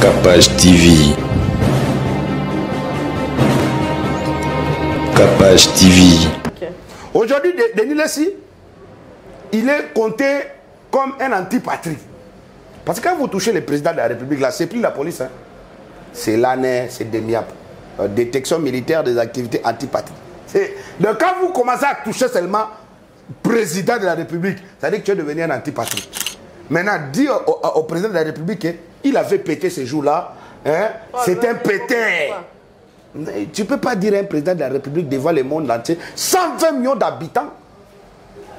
Capage TV. Capage TV. Okay. Aujourd'hui, Denis Lessi, il est compté comme un antipatrie. Parce que quand vous touchez le président de la République, là, c'est plus la police. Hein. C'est l'ANE, c'est DEMIAP. Détection militaire des activités antipatrie. Donc quand vous commencez à toucher seulement président de la République, ça veut dire que tu es devenu un antipatrie. Maintenant, dire au président de la République qu'il avait pété ce jour-là, hein, c'est un pété. Tu ne peux pas dire à un président de la République devant le monde entier, 120 millions d'habitants.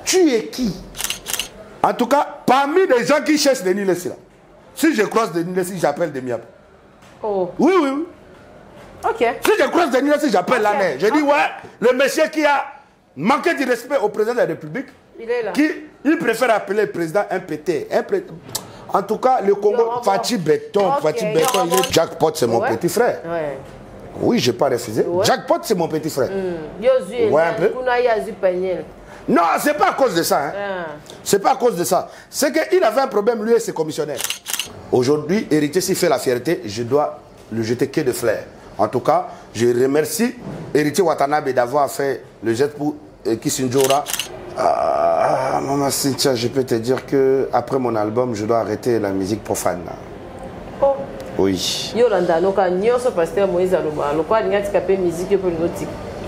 Tu es qui? En tout cas, parmi les gens qui cherchent Denis Lessi, là, si je croise Denis Lessi, j'appelle Demiap. Oh. Oui, oui, oui. Ok. Si je croise Denis Lessi, j'appelle l'année. Je dis, ouais, le monsieur qui a manqué du respect au président de la République, il est là. Il préfère appeler le président un pété. En tout cas, le Congo, Fatih Béton, Fatih Béton, il est Jackpot, c'est mon petit frère. Ouais. Oui, je n'ai pas refusé. Ouais. Jackpot, c'est mon petit frère. Ouais, un peu. Non, ce n'est pas à cause de ça. Hein. C'est pas à cause de ça. C'est qu'il avait un problème, lui et ses commissionnaires. Aujourd'hui, Héritier, s'il fait la fierté, je dois le jeter que de fleurs. En tout cas, je remercie Héritier Watanabe d'avoir fait le jet pour Kissinjora. Maman Cynthia, je peux te dire que après mon album, je dois arrêter la musique profane. Oh. Oui.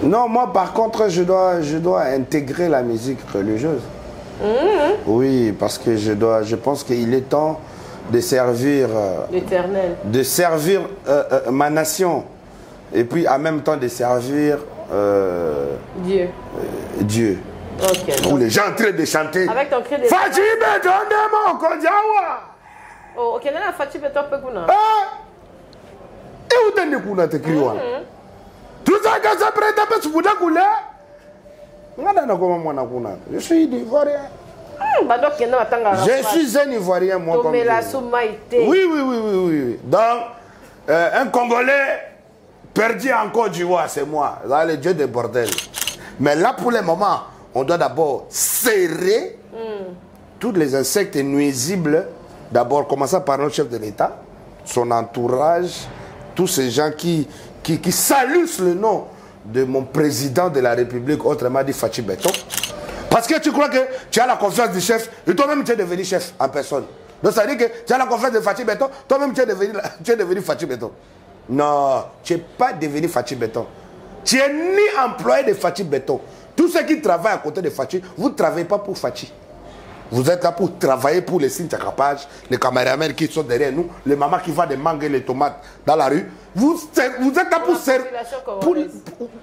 Non, moi par contre, je dois intégrer la musique religieuse. Oui, parce que je pense qu'il est temps de servir l'Éternel, de servir ma nation, et puis en même temps de servir Dieu. Dieu. Okay, où les gens en train de chanter. Avec ton cri de Fatih Béton de mon Kondiawa. Oh, ok, là, Fatih Béton peut qu'on a. Et où t'es qu'on a te crié? Tout ça, quand ça prête un peu sous la couleur. Je suis ivoirien. Je suis un Ivoirien, moi. Comme oui, oui, oui, oui, oui. Donc, un Congolais perdu en Côte d'Ivoire, c'est moi. Là, le dieu des bordels. Mais là, pour le moment, on doit d'abord serrer tous les insectes nuisibles. D'abord, commencer par notre chef de l'État, son entourage, tous ces gens qui saluent le nom de mon président de la République, autrement dit Fatih Béton. Parce que tu crois que tu as la confiance du chef, et toi-même tu es devenu chef en personne. Donc ça veut dire que tu as la confiance de Fatih Béton, toi-même tu es devenu Fatih Béton. Non, tu n'es pas devenu Fatih Béton. Tu n'es ni employé de Fatih Béton. Tous ceux qui travaillent à côté de Fatih, vous ne travaillez pas pour Fatih. Vous êtes là pour travailler pour les Cynthia Capage, les caméramans qui sont derrière nous, les mamans qui vendent des mangues et les tomates dans la rue. Vous êtes là pour servir.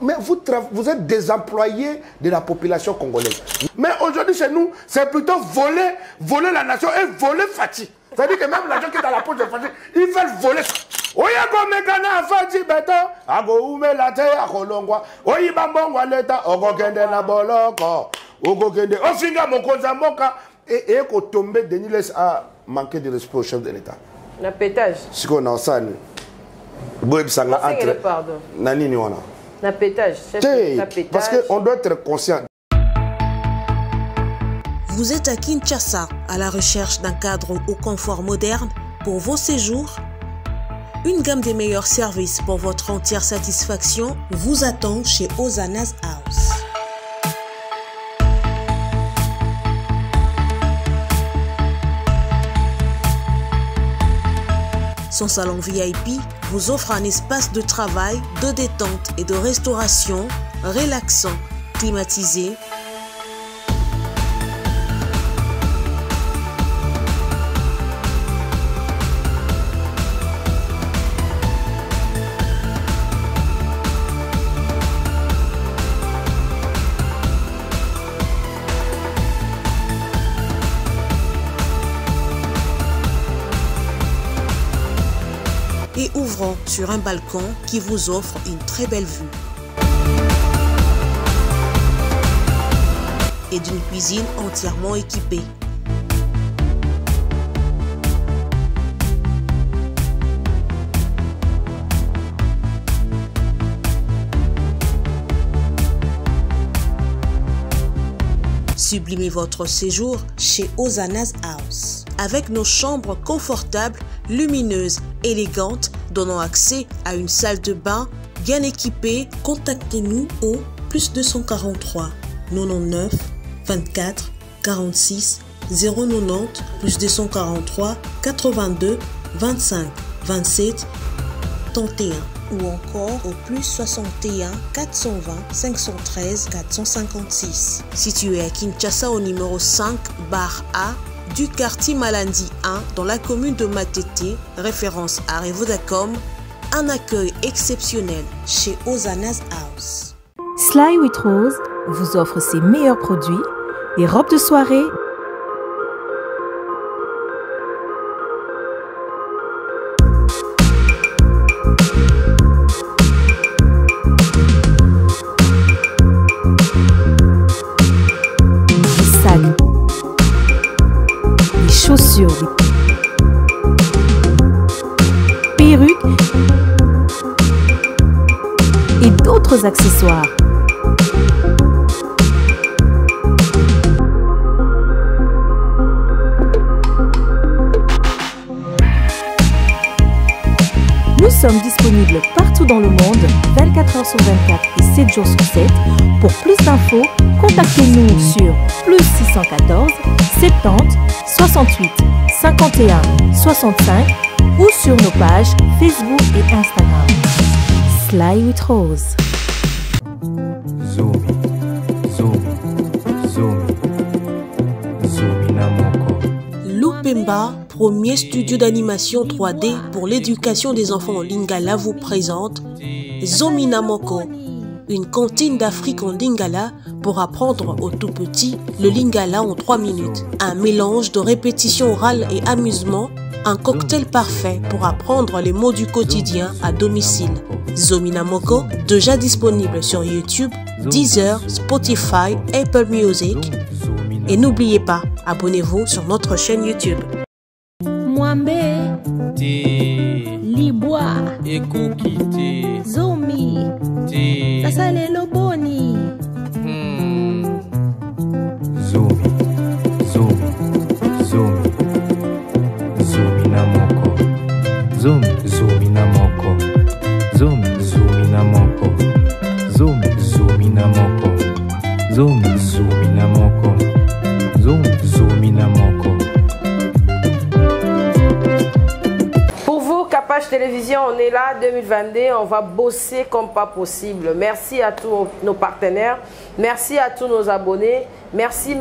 Mais vous êtes des employés de la population congolaise. Mais aujourd'hui chez nous, c'est plutôt voler la nation et voler Fatih. C'est-à-dire que même l'argent qui est dans la poche de Fatih, ils veulent voler. Oyako mekana Fatih Béton, ago ume la te akolongwa, oyibambongwa leta, ogokende na boloko, ogokende, ofinga mokonza moka. Et qu'on tombe, Denis Lessi a manqué de respect au chef de l'État. Le pétage. Ce qu'on a en salle. Pardon. Nani wana. Le pétage. Parce qu'on doit être conscient. Vous êtes à Kinshasa à la recherche d'un cadre au confort moderne pour vos séjours? Une gamme des meilleurs services pour votre entière satisfaction vous attend chez Hosanna's House. Son salon VIP vous offre un espace de travail, de détente et de restauration relaxant, climatisé. Et ouvrant sur un balcon qui vous offre une très belle vue. Et d'une cuisine entièrement équipée. Sublimez votre séjour chez Hosanna's House. Avec nos chambres confortables, lumineuse, élégante, donnant accès à une salle de bain bien équipée. Contactez-nous au +243 99 24 46 090 +243 82 25 27 31 ou encore au +61 420 513 456. Situé à Kinshasa au numéro 5 bar A du quartier Malandi 1 dans la commune de Matete, référence à Revodacom, un accueil exceptionnel chez Ozanas House. Sly with Rose vous offre ses meilleurs produits, les robes de soirée, les sacs, les chaussures, les perruques et d'autres accessoires. Nous sommes disponibles partout dans le monde, 24 heures sur 24 et 7 jours sur 7. Pour plus d'infos, contactez-nous sur +614 70 68 51 65 ou sur nos pages Facebook et Instagram. Sly with Rose. Zomi, Zomi, Zomi, Zomi Namoko. Lupemba, premier studio d'animation 3D pour l'éducation des enfants en Lingala, vous présente Zomi Namoko, une cantine d'Afrique en Lingala pour apprendre aux tout petits le Lingala en 3 minutes. Un mélange de répétition orale et amusement, un cocktail parfait pour apprendre les mots du quotidien à domicile. Zomi Namoko, déjà disponible sur YouTube, Deezer, Spotify, Apple Music. Et n'oubliez pas, abonnez-vous sur notre chaîne YouTube. Mwambe Libwa Ekokite Zomi Tasale Loboni Zomi, Zomi, Zomi, Zomi Namoko. Zomi, Zomi Namoko. Zomi, Zomi Namoko. Zomi, Zomi Namoko. Zomi, Zomi Namoko. Zomi, Zomi Namoko. Pour vous, Capage Télévision, on est là, 2022, on va bosser comme pas possible. Merci à tous nos partenaires, merci à tous nos abonnés, merci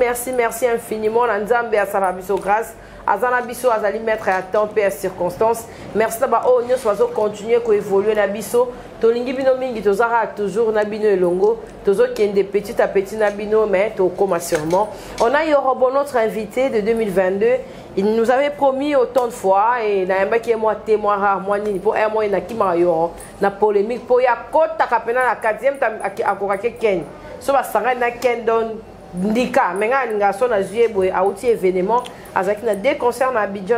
infiniment. Nzambe a salabiso grâce, Azanabiso azali mettre à temps et à circonstances. Merci d'abord, oh, nous allons continuer à évoluer nabiso. Tolingi bino mingi tozara toujours nabino elongo, tozo kende petit à petit nabino mais to koma sûrement. On a Yorobo, notre invité de 2022. Il nous avait promis autant de fois et na yamba qui est moi témoin rare moi ni pour un mois na kima yoro na polémique pour ya kota kapena na 4e akokake ken. So ba sanga na ken don ndika menga linga so na juillet boy a outil événement avec des concerts à Abidjan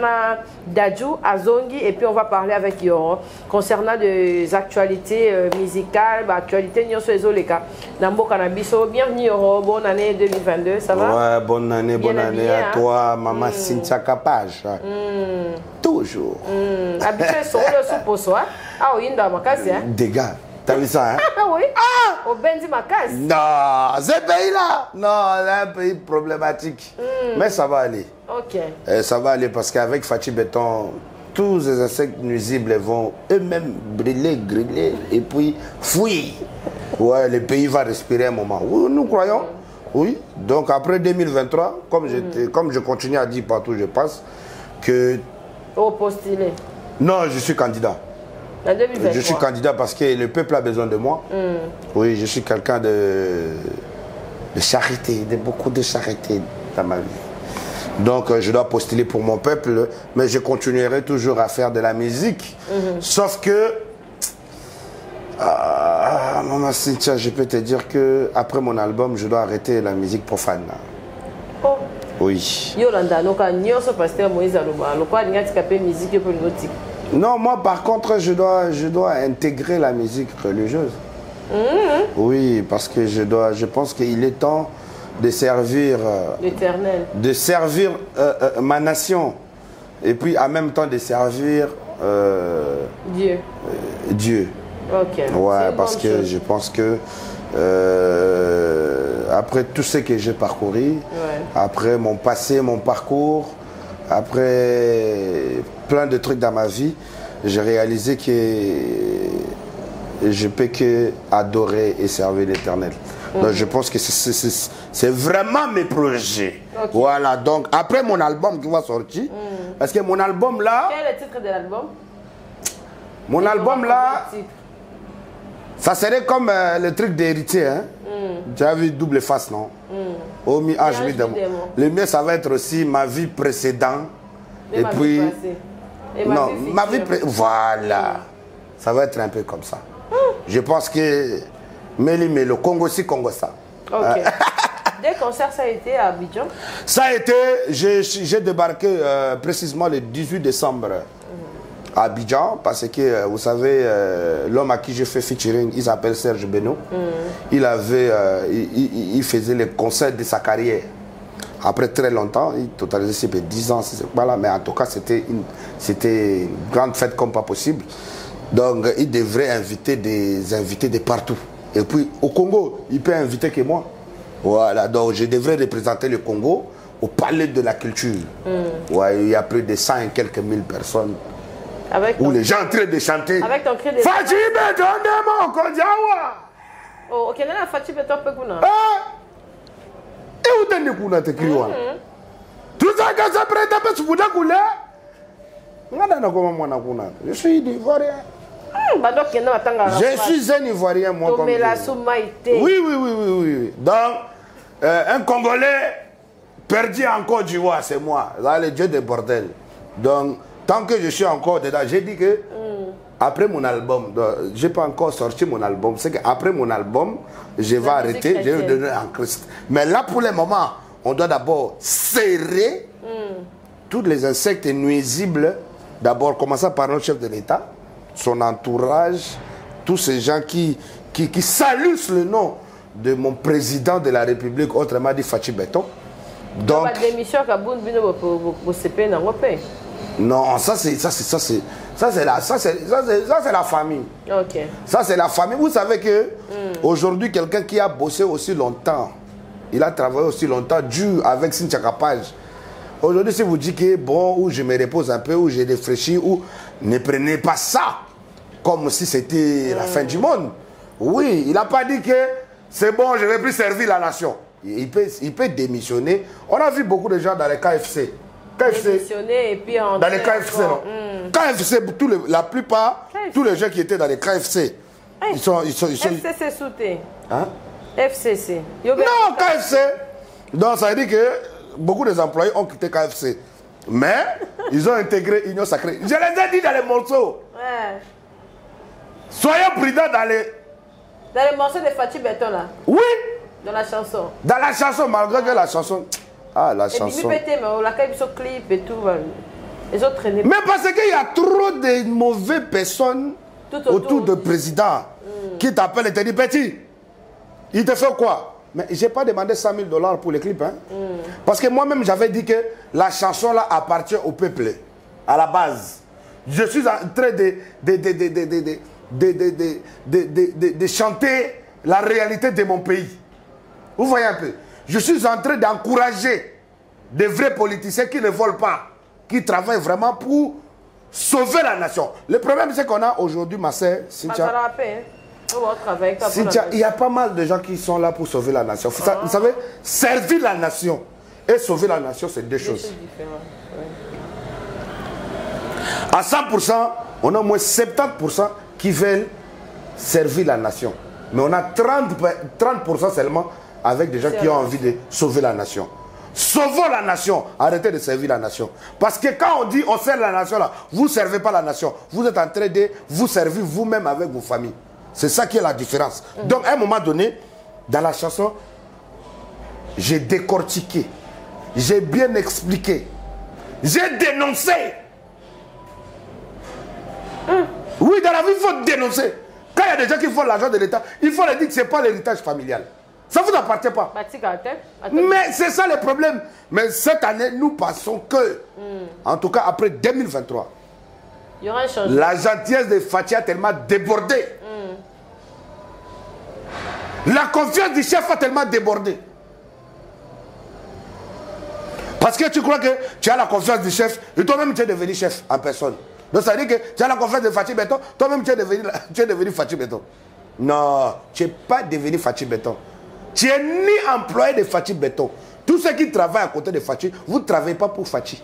Dadju à Zongi et puis on va parler avec Yoro concernant des actualités musicales, actualités nyoso ezoleka nambo kanabiso. Bienvenue Yoro, bonne année 2022, ça va? Ouais, bonne année à toi maman Cynthia Capage. Toujours. Habitué sur le soupe soi. Ah oui, dans ma case hein. Dégâts. T'as vu ça, hein? Ah oui. Ah! Au Benzi Makas. Non, ce pays-là, non, c'est un pays problématique. Mais ça va aller. Ok. Ça va aller parce qu'avec Fatih Béton, tous les insectes nuisibles vont eux-mêmes brûler, griller et puis fuir. Ouais, le pays va respirer un moment. Oui, nous croyons. Oui. Donc après 2023, comme je continue à dire partout où je passe, que... Au postulé. Non, je suis candidat. Je suis candidat parce que le peuple a besoin de moi. Oui, je suis quelqu'un de charité, de beaucoup de charité dans ma vie. Donc je dois postuler pour mon peuple, mais je continuerai toujours à faire de la musique. Sauf que, Maman Cynthia, je peux te dire que après mon album, je dois arrêter la musique profane. Oh. Oui. Non, moi par contre, je dois intégrer la musique religieuse. Oui, parce que je pense qu'il est temps de servir l'Éternel, de servir ma nation. Et puis en même temps de servir Dieu. Dieu. Ok. Ouais, parce que je pense que après tout ce que j'ai parcouru, après mon passé, mon parcours, après plein de trucs dans ma vie, j'ai réalisé que je peux que adorer et servir l'Éternel. Donc je pense que c'est vraiment mes projets. Okay. Voilà, donc après mon album qui va sortir, parce que mon album là... Quel est le titre de l'album? Mon album là, ça serait comme le truc d'héritier. Hein? Tu as vu double face, non? Oh, le mien, ça va être aussi ma vie précédente. Et puis... Non, ma vie précédente. Voilà. Ça va être un peu comme ça. Je pense que... Mais le Congo, si Congo, ça. Ok. Des concerts, ça a été à Abidjan? Ça a été... J'ai débarqué précisément le 18 décembre. À Abidjan, parce que vous savez, l'homme à qui j'ai fait featuring, il s'appelle Serge Beno. Il faisait les concerts de sa carrière. Après très longtemps, il totalisait 10 ans, voilà, mais en tout cas, c'était une grande fête comme pas possible. Donc, il devrait inviter des invités de partout. Et puis, au Congo, il peut inviter que moi. Voilà, donc je devrais représenter le Congo au Palais de la Culture. Ouais, il y a plus de 100 et quelques mille personnes. Où les gens en train de chanter. Avec ton cri de... Fachi Betondemo Konjawa. Oh, ok, là, Fachi Betondemo. Et où t'es né Kuna te criwa? Tout ça, quand ça prête à peu de Koula. Je suis Ivoirien. Je suis un Ivoirien, moi. Oui. Donc, un Congolais perdu en Côte d'Ivoire, c'est moi. Là, le dieu des bordels. Donc, tant que je suis encore dedans, j'ai dit que après mon album, je n'ai pas encore sorti mon album. C'est qu'après mon album, je vais arrêter, je vais donner en Christ. Mais là, pour le moment, on doit d'abord serrer tous les insectes nuisibles. D'abord, commencer par notre chef de l'État, son entourage, tous ces gens qui saluent le nom de mon président de la République, autrement dit Fachi Beton. Donc, non, ça c'est la famille. Okay. Ça c'est la famille. Vous savez que aujourd'hui, quelqu'un qui a bossé aussi longtemps, il a travaillé aussi longtemps, dur avec Cynthia Kapage. Aujourd'hui, si vous dites que bon, ou je me repose un peu, ou je réfléchis, ou ne prenez pas ça comme si c'était la fin du monde. Oui, il n'a pas dit que c'est bon, je ne vais plus servir la nation. Il peut démissionner. On a vu beaucoup de gens dans les KFC. Et puis dans les KFC, non. KFC, la plupart, tous les gens qui étaient dans les KFC, ils sont FCC sauté. Hein? FCC. Non, KFC. Donc ça veut dire que beaucoup des employés ont quitté KFC. Mais ils ont intégré Union Sacrée. Je les ai dit dans les morceaux. Ouais. Soyez prudents dans les... Dans les morceaux de Fachi Beton là? Oui. Dans la chanson? Dans la chanson, malgré que la chanson... Ah, la chanson. Mais parce qu'il y a trop de mauvaises personnes autour du président qui t'appellent et te disent petit, il te fait quoi? Mais je n'ai pas demandé 100 000 $ pour le clip. Hein? Parce que moi-même, j'avais dit que la chanson là appartient au peuple, à la base. Je suis en train de chanter la réalité de mon pays. Vous voyez un peu? Je suis en train d'encourager des vrais politiciens qui ne volent pas, qui travaillent vraiment pour sauver la nation. Le problème, c'est qu'on a aujourd'hui, ma sœur, Cynthia, il y a pas mal de gens qui sont là pour sauver la nation. Vous savez, servir la nation et sauver la nation, c'est deux choses. À 100%, on a au moins 70% qui veulent servir la nation. Mais on a 30% seulement avec des gens qui ont envie de sauver la nation. Sauvons la nation, arrêtez de servir la nation. Parce que quand on dit on sert la nation là, vous ne servez pas la nation. Vous êtes en train de vous servir vous-même avec vos familles. C'est ça qui est la différence. Donc à un moment donné, dans la chanson, j'ai décortiqué, j'ai bien expliqué, j'ai dénoncé. Oui, dans la vie, il faut dénoncer. Quand il y a des gens qui font l'argent de l'État, il faut leur dire que ce n'est pas l'héritage familial. Ça ne vous appartient pas. Mais c'est ça le problème. Mais cette année, nous passons que, en tout cas après 2023, il y aura un changement. La gentillesse de Fatih a tellement débordé. La confiance du chef a tellement débordé. Parce que tu crois que tu as la confiance du chef et toi-même tu es devenu chef en personne. Donc ça veut dire que tu as la confiance de Fatih Béton, toi-même tu es devenu Fatih Béton. Non, tu n'es pas devenu Fatih Béton. Tu n'es ni employé de Fatih Béton. Tous ceux qui travaillent à côté de Fatih, vous ne travaillez pas pour Fatih.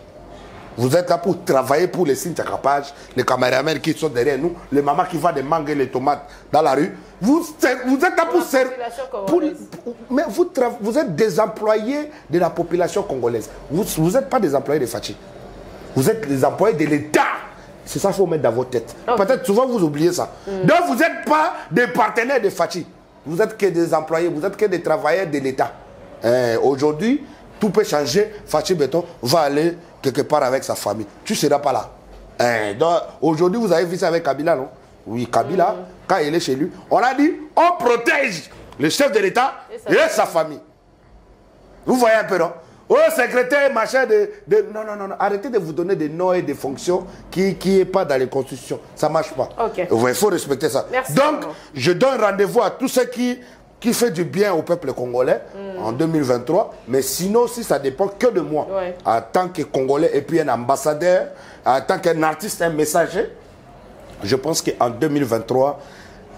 Vous êtes là pour travailler pour les signes de capage, les caméramans qui sont derrière nous, les mamans qui vendent des mangues et les tomates dans la rue. Vous êtes là pour servir. Mais vous êtes des employés de la population congolaise. Vous n'êtes pas des employés de Fatih. Vous êtes des employés de l'État. C'est ça qu'il faut mettre dans votre tête. Okay. Peut-être souvent vous oubliez ça. Donc vous n'êtes pas des partenaires de Fatih. Vous n'êtes que des employés, vous n'êtes que des travailleurs de l'État. Aujourd'hui, tout peut changer. Fatih Béton va aller quelque part avec sa famille. Tu ne seras pas là. Donc aujourd'hui, vous avez vu ça avec Kabila, non? Oui, Kabila, quand il est chez lui, on a dit, on protège le chef de l'État et sa famille. Vous voyez un peu, non? Oh, secrétaire, machin de... Non, non, non, arrêtez de vous donner des noms et des fonctions qui n'est pas dans les constitutions. Ça ne marche pas. Okay. Il faut respecter ça. Merci. Donc, je donne rendez-vous à tous ceux qui fait du bien au peuple congolais en 2023. Mais sinon, si ça dépend que de moi, en tant que Congolais et puis un ambassadeur, en tant qu'un artiste, un messager, je pense qu'en 2023,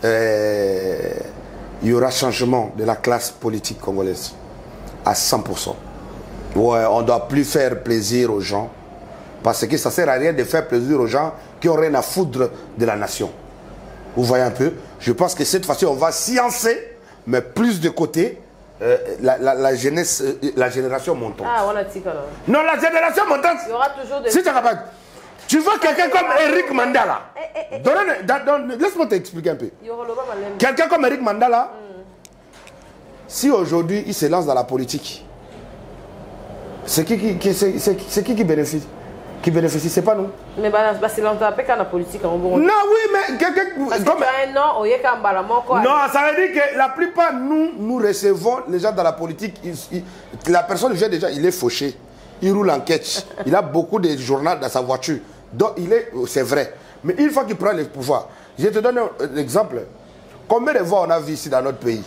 il y aura changement de la classe politique congolaise à 100%. Ouais, on ne doit plus faire plaisir aux gens parce que ça ne sert à rien de faire plaisir aux gens qui n'ont rien à foutre de la nation. Vous voyez un peu? Je pense que cette fois-ci, on va sciencer, mais plus de côté, la jeunesse, la génération montante. Ah, on a dit alors. Non, la génération montante. Il y aura toujours des... Si tu es capable. Tu veux quelqu'un comme Eric Mandala. Laisse-moi t'expliquer un peu. Quelqu'un comme Eric Mandala, si aujourd'hui il se lance dans la politique, c'est qui bénéficie? Qui bénéficie, c'est pas nous. Mais c'est longtemps que la politique en bon. Non, oui, mais quelqu'un. Non, ça veut dire que la plupart, nous recevons les gens dans la politique. La personne vient déjà, il est fauché. Il roule en catch. Il a beaucoup de journaux dans sa voiture. Donc, c'est vrai. Mais une fois qu'il prend le pouvoir, je te donne un exemple. Combien de fois on a vu ici dans notre pays?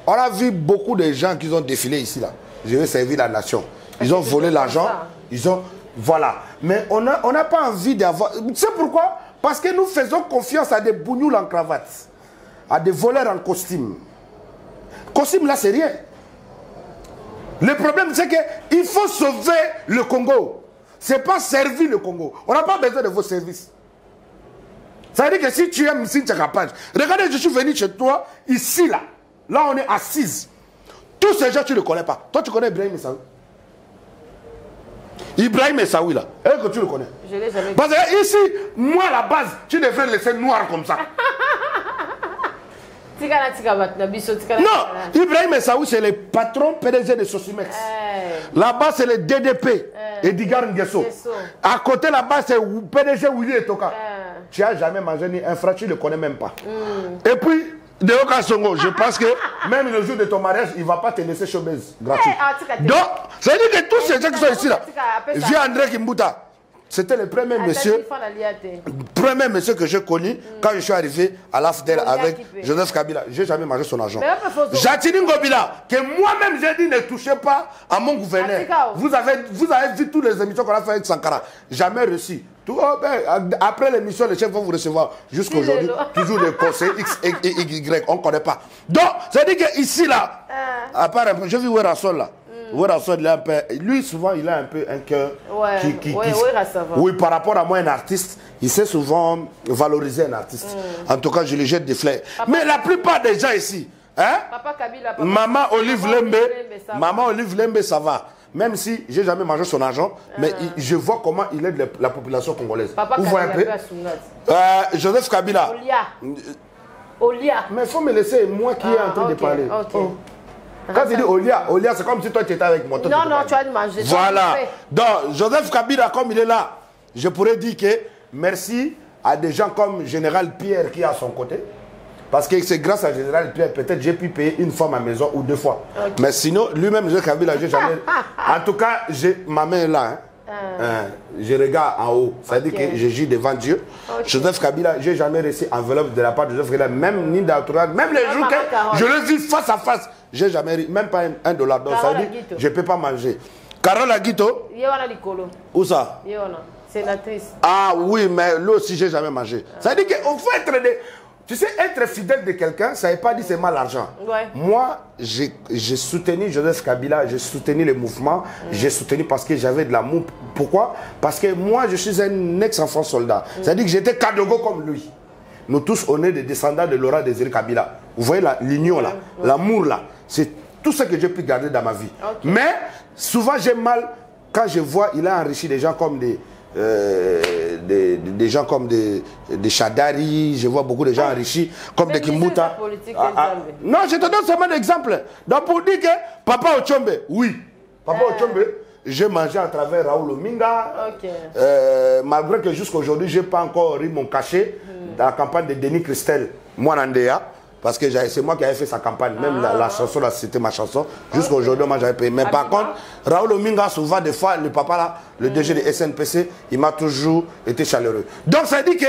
On a vu beaucoup de gens qui ont défilé ici, là. Je veux servir la nation. Ils ont volé l'argent. Ils ont... Voilà. Mais on n'a pas envie d'avoir... Tu sais pourquoi? Parce que nous faisons confiance à des bougnoules en cravate. À des voleurs en costume. Costume, là, c'est rien. Le problème, c'est qu'il faut sauver le Congo. Ce n'est pas servir le Congo. On n'a pas besoin de vos services. Ça veut dire que si tu aimes Cynthia Kapage, regardez, je suis venu chez toi, ici, là. Là, on est assise. Tous ces gens, tu ne les connais pas. Toi, tu connais Ibrahim Essaoui. Ibrahim Essaoui, là. Est-ce que tu le connais? Je l'ai jamais vu. Parce que ici, moi, à la base, tu devrais laisser noir comme ça. Non, Ibrahim Essaoui, c'est le patron PDG de Sosimex. Là-bas, c'est le DDP, Edgar Nguesso. À côté, là-bas, c'est PDG Willy Etoka. Tu n'as jamais mangé ni un frère, tu ne le connais même pas. Et puis, Deoka Songo, je pense que même le jour de ton mariage, il ne va pas te laisser showbiz gratuit. Donc, ça veut dire que tous ces gens qui sont ici, là, vieux André Kimbuta, c'était le premier monsieur que j'ai connu quand je suis arrivé à l'AFDEL avec Joseph Kabila. Je n'ai jamais mangé son argent. Jatini Ngobila, que moi-même j'ai dit ne touchez pas à mon gouverneur. Vous avez vu toutes les émissions qu'on a fait avec Sankara. Jamais reçu. Après l'émission, les chefs vont vous recevoir jusqu'à aujourd'hui. Toujours le conseil X et Y, on ne connaît pas. Donc, ça veut dire qu'ici, là, à part un peu, je vis Werasol là. Lui, souvent, il a un peu un cœur oui, par rapport à moi, un artiste, il sait souvent valoriser un artiste. En tout cas, je lui jette des fleurs. Mais la plupart des gens ici, hein? Maman Olive Lembe, ça va. Même si je n'ai jamais mangé son argent, mais je vois comment il aide la population congolaise. Vous voyez un peu? Joseph Kabila. Olia. Mais il faut me laisser, moi qui est en train de parler. Quand tu dis Olia, c'est comme si toi tu étais avec moi. Non, tu as mangé. Voilà. Donc, Joseph Kabila, comme il est là, je pourrais dire que merci à des gens comme Général Pierre qui est à son côté. Parce que c'est grâce à Général Pierre, peut-être j'ai pu payer une fois ma maison ou 2 fois. Okay. Mais sinon, lui-même, Joseph Kabila, j'ai jamais... En tout cas, ma main est là. Je regarde en haut. Ça veut dire que je gis devant Dieu. Joseph Kabila, j'ai jamais reçu enveloppe de la part de Joseph Kabila, même ni d'entourage, même les jours que je le vis face à face, j'ai jamais ri, même pas $1. Donc ça veut dire que je ne peux pas manger. Carole Aguito. Où ça? Sénatrice. Ah oui, mais lui aussi, j'ai jamais mangé. Ça veut dire qu'on faut être des... Tu sais, être fidèle de quelqu'un, ça ne veut pas dire seulement l'argent. Ouais. Moi, j'ai soutenu Joseph Kabila, j'ai soutenu le mouvement, j'ai soutenu parce que j'avais de l'amour. Pourquoi? Parce que moi, je suis un ex-enfant soldat. C'est-à-dire que j'étais Kadogo comme lui. Nous tous, on est des descendants de Laurent Désiré Kabila. Vous voyez l'union là, l'amour là. C'est tout ce que j'ai pu garder dans ma vie. Okay. Mais souvent, j'ai mal quand je vois, il a enrichi des gens comme des gens comme des Chadari, je vois beaucoup de gens enrichis, comme des Kimbuta. Non, je te donne seulement un exemple. Donc pour dire que Papa Ochombe, oui, Papa Ochombe, j'ai mangé à travers Raoul Ominga, malgré que jusqu'à aujourd'hui, je n'ai pas encore eu mon cachet dans la campagne de Denis Christel, moi Nandéa. Parce que c'est moi qui avais fait sa campagne. Même la chanson, là, c'était ma chanson. Jusqu'à aujourd'hui, moi, j'avais payé. Mais par contre, Raoul Ominga, souvent, des fois, le papa, là, le DG de SNPC, il m'a toujours été chaleureux. Donc, ça dit que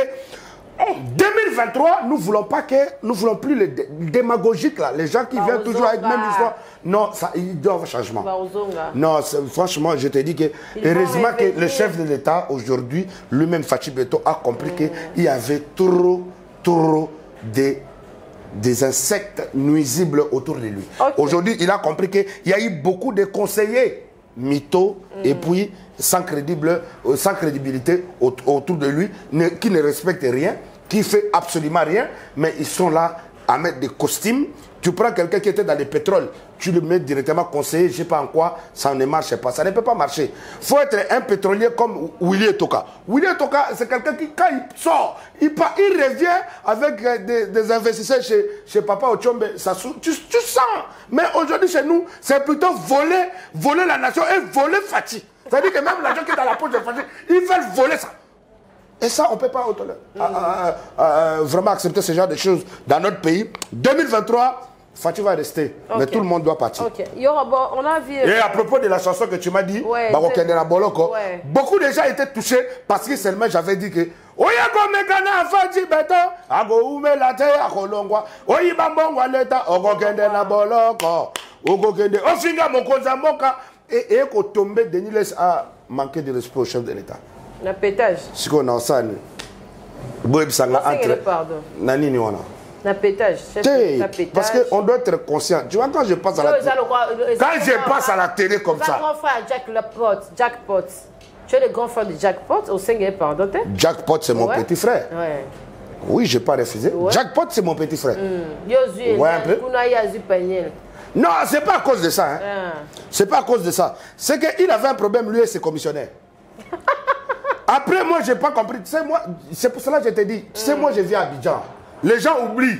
2023, nous ne voulons pas que... Nous ne voulons plus les démagogiques, là. Les gens qui viennent toujours avec même histoire. Non, ça, il doit y avoir changement. Non, franchement, je te dis que... Heureusement que le chef de l'État, aujourd'hui, lui-même, Fachi Beto, a compris qu'il y avait trop des insectes nuisibles autour de lui. Aujourd'hui, il a compris qu'il y a eu beaucoup de conseillers mythos et puis sans crédibilité autour de lui, qui ne respectent rien, qui ne fait absolument rien, mais ils sont là à mettre des costumes. Tu prends quelqu'un qui était dans le pétrole, tu le mets directement conseiller, je ne sais pas en quoi, ça ne marche pas. Ça ne peut pas marcher. Il faut être un pétrolier comme Willy Toka. Willy Toka, c'est quelqu'un qui, quand il sort, il revient avec des investisseurs chez Papa Ochombe. Tu sens. Mais aujourd'hui, chez nous, c'est plutôt voler la nation et voler Fati. C'est-à-dire que même l'argent qui est dans la poche de Fati, ils veulent voler ça. Et ça, on ne peut pas vraiment accepter ce genre de choses dans notre pays. 2023, Fati va rester, mais tout le monde doit partir. On a vu... Et à propos de la chanson que tu m'as dit, beaucoup de gens étaient touchés parce que seulement j'avais dit que et Kotombe Denis laisse à manquer de respect au chef de l'État. Le pétage. Si on a ça, Nani on a. Pétage. Parce qu'on doit être conscient. Tu vois, quand je passe à la télé, comme ça. Grand frère Jackpot. Tu es le grand frère de Jackpot au Sénégal, pardon. Jackpot, c'est mon petit frère. Ouais. Oui, je n'ai pas refusé. Jackpot, c'est mon petit frère. Non, ce n'est pas à cause de ça. Hein. C'est pas à cause de ça. C'est qu'il avait un problème, lui et ses commissionnaires. Après, moi, je n'ai pas compris. Tu sais, moi, c'est pour cela que je te dis. Tu sais, moi, je vis à Abidjan. Les gens oublient.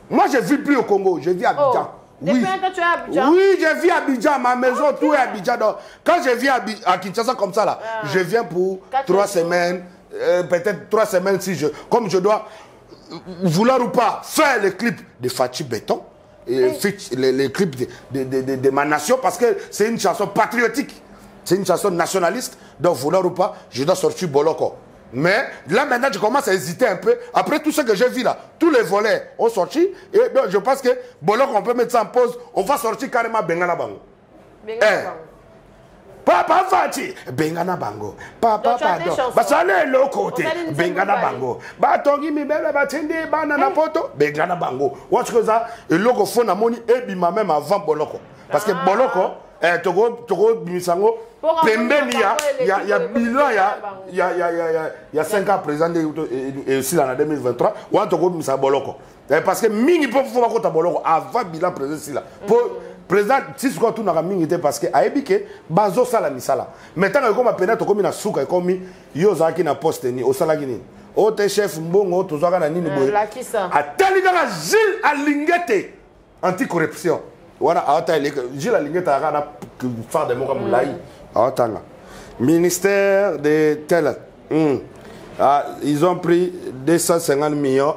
Moi, je ne vis plus au Congo. Je vis à Abidjan. Oui. Quand tu es à Abidjan? Oui, je vis à Abidjan. Ma maison, tout est à Abidjan. Donc, quand je viens à Kinshasa comme ça, là, je viens pour 3 semaines. Peut-être 3 semaines si comme je dois, vouloir ou pas, faire les clips de Fachi Béton. Les clips de ma nation. Parce que c'est une chanson patriotique. C'est une chanson nationaliste. Donc, vouloir ou pas, je dois sortir Boloko. Mais là, maintenant, je commence à hésiter un peu. Après tout ce que j'ai vu là, tous les volets ont sorti. Et donc, je pense que Boloko, on peut mettre ça en pause. On va sortir carrément Bengana Bango. Papa Fati, Bengana Bango. Papa pardon. Basale le côté, Bengana Bango. Batongi mi bebe batindi banana poto, Bengana Bango. Watch que ça, et logo fond na moni ebima même avant Boloko. Parce que Boloko, Togo Bimisango, Pembeni, il y a bilan, il y a 5 ans présent et aussi en 2023, ou en Togo Bimisango Boloko. Parce que Mingi peut faire quoi Boloko avant bilan présent ici là. Président, si ce qu'on a mis parce que Aébike, Bazo Salamisala. Maintenant, comme appelle Togo Mina Souka, comme Yozaki na poste ni, au Salagini. Ote chef Mbongo, Tozoga na Nini Boy. A Taligara Gilles Alingete, anti-corruption. Voilà, Gilles Alingete a faire des mots comme Laï. Ministère de tel. Ils ont pris 250 millions.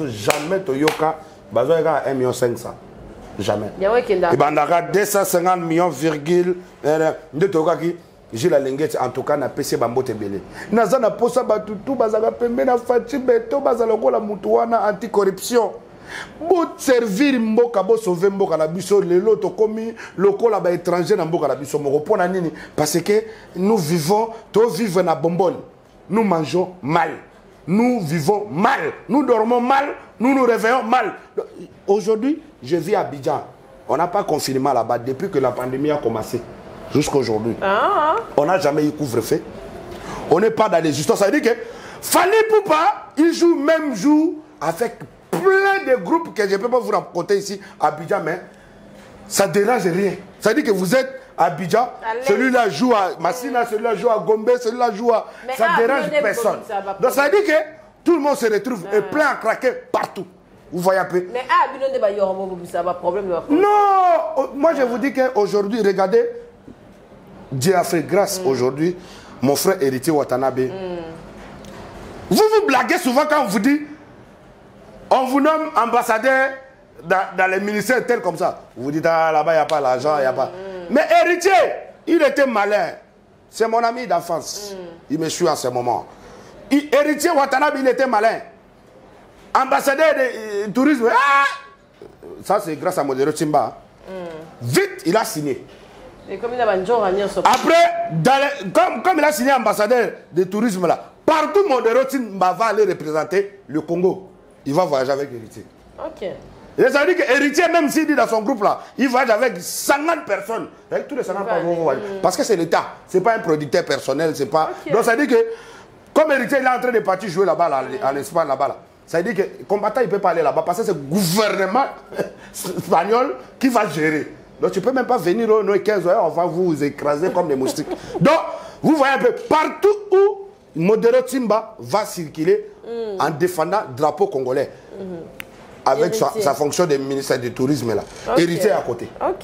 Jamais Toyoka, 1,5 million. Jamais. Et bandara 250 millions, virgule. J'ai la linguette, en tout cas, na PC Bambo Tebele. Nazana posa batutu, bazala pembe na fachi beto, bazala la mutuana anticorruption. Bo servir mboka, bo sauver mboka na biso, lelo to komi, loko la ba étranger na mboka na biso, moko pona nini. Parce que nous vivons, to vivre na bonbonne. Nous mangeons mal. Nous vivons mal. Nous dormons mal. Nous nous réveillons mal. Aujourd'hui, je vis à Abidjan. On n'a pas confinement là-bas depuis que la pandémie a commencé. Jusqu'à aujourd'hui. On n'a jamais eu couvre-feu. On n'est pas dans les histoires. Ça veut dire que Fally Ipupa, il joue même jour avec plein de groupes que je ne peux pas vous raconter ici à Abidjan, mais ça ne dérange rien. Ça veut dire que vous êtes à Abidjan, celui-là joue à Massina, celui-là joue à Gombe, celui-là joue à... Mais ça ne dérange personne. Donc ça veut dire que tout le monde se retrouve et plein à craquer partout. Vous voyez un peu. Mais ça va problème. Non, moi je vous dis qu'aujourd'hui, regardez, Dieu a fait grâce aujourd'hui, mon frère héritier Watanabe. Vous vous blaguez souvent quand on vous dit, on vous nomme ambassadeur dans les ministères tels comme ça. Vous vous dites, ah là-bas il n'y a pas l'argent, il n'y a pas. Mais héritier, il était malin. C'est mon ami d'enfance. Il me suit en ce moment. Héritier Watanabe, il était malin. Ambassadeur de tourisme, ça c'est grâce à Modero Timba. Vite, il a signé. Et comme il a après, comme il a signé ambassadeur de tourisme là, partout Modero Timba va aller représenter le Congo. Il va voyager avec Héritier. Ok. Et ça veut dire que Héritier, même s'il dit dans son groupe là, il voyage avec 50 personnes. Avec tous les 50 personnes vont voyager. Parce que c'est l'État. Ce n'est pas un producteur personnel. Pas... Donc ça veut dire que, comme Héritier il est en train de partir jouer là-bas, là, en Espagne là-bas, là, ça veut dire que le combattant il ne peut pas aller là-bas parce que c'est le gouvernement espagnol qui va gérer. Donc tu ne peux même pas venir au 15 heures, on va vous écraser comme des moustiques. Donc, vous voyez un peu, partout où Modero Timba va circuler en défendant le drapeau congolais. Avec sa fonction de ministère du tourisme là. Héritier à côté. Donc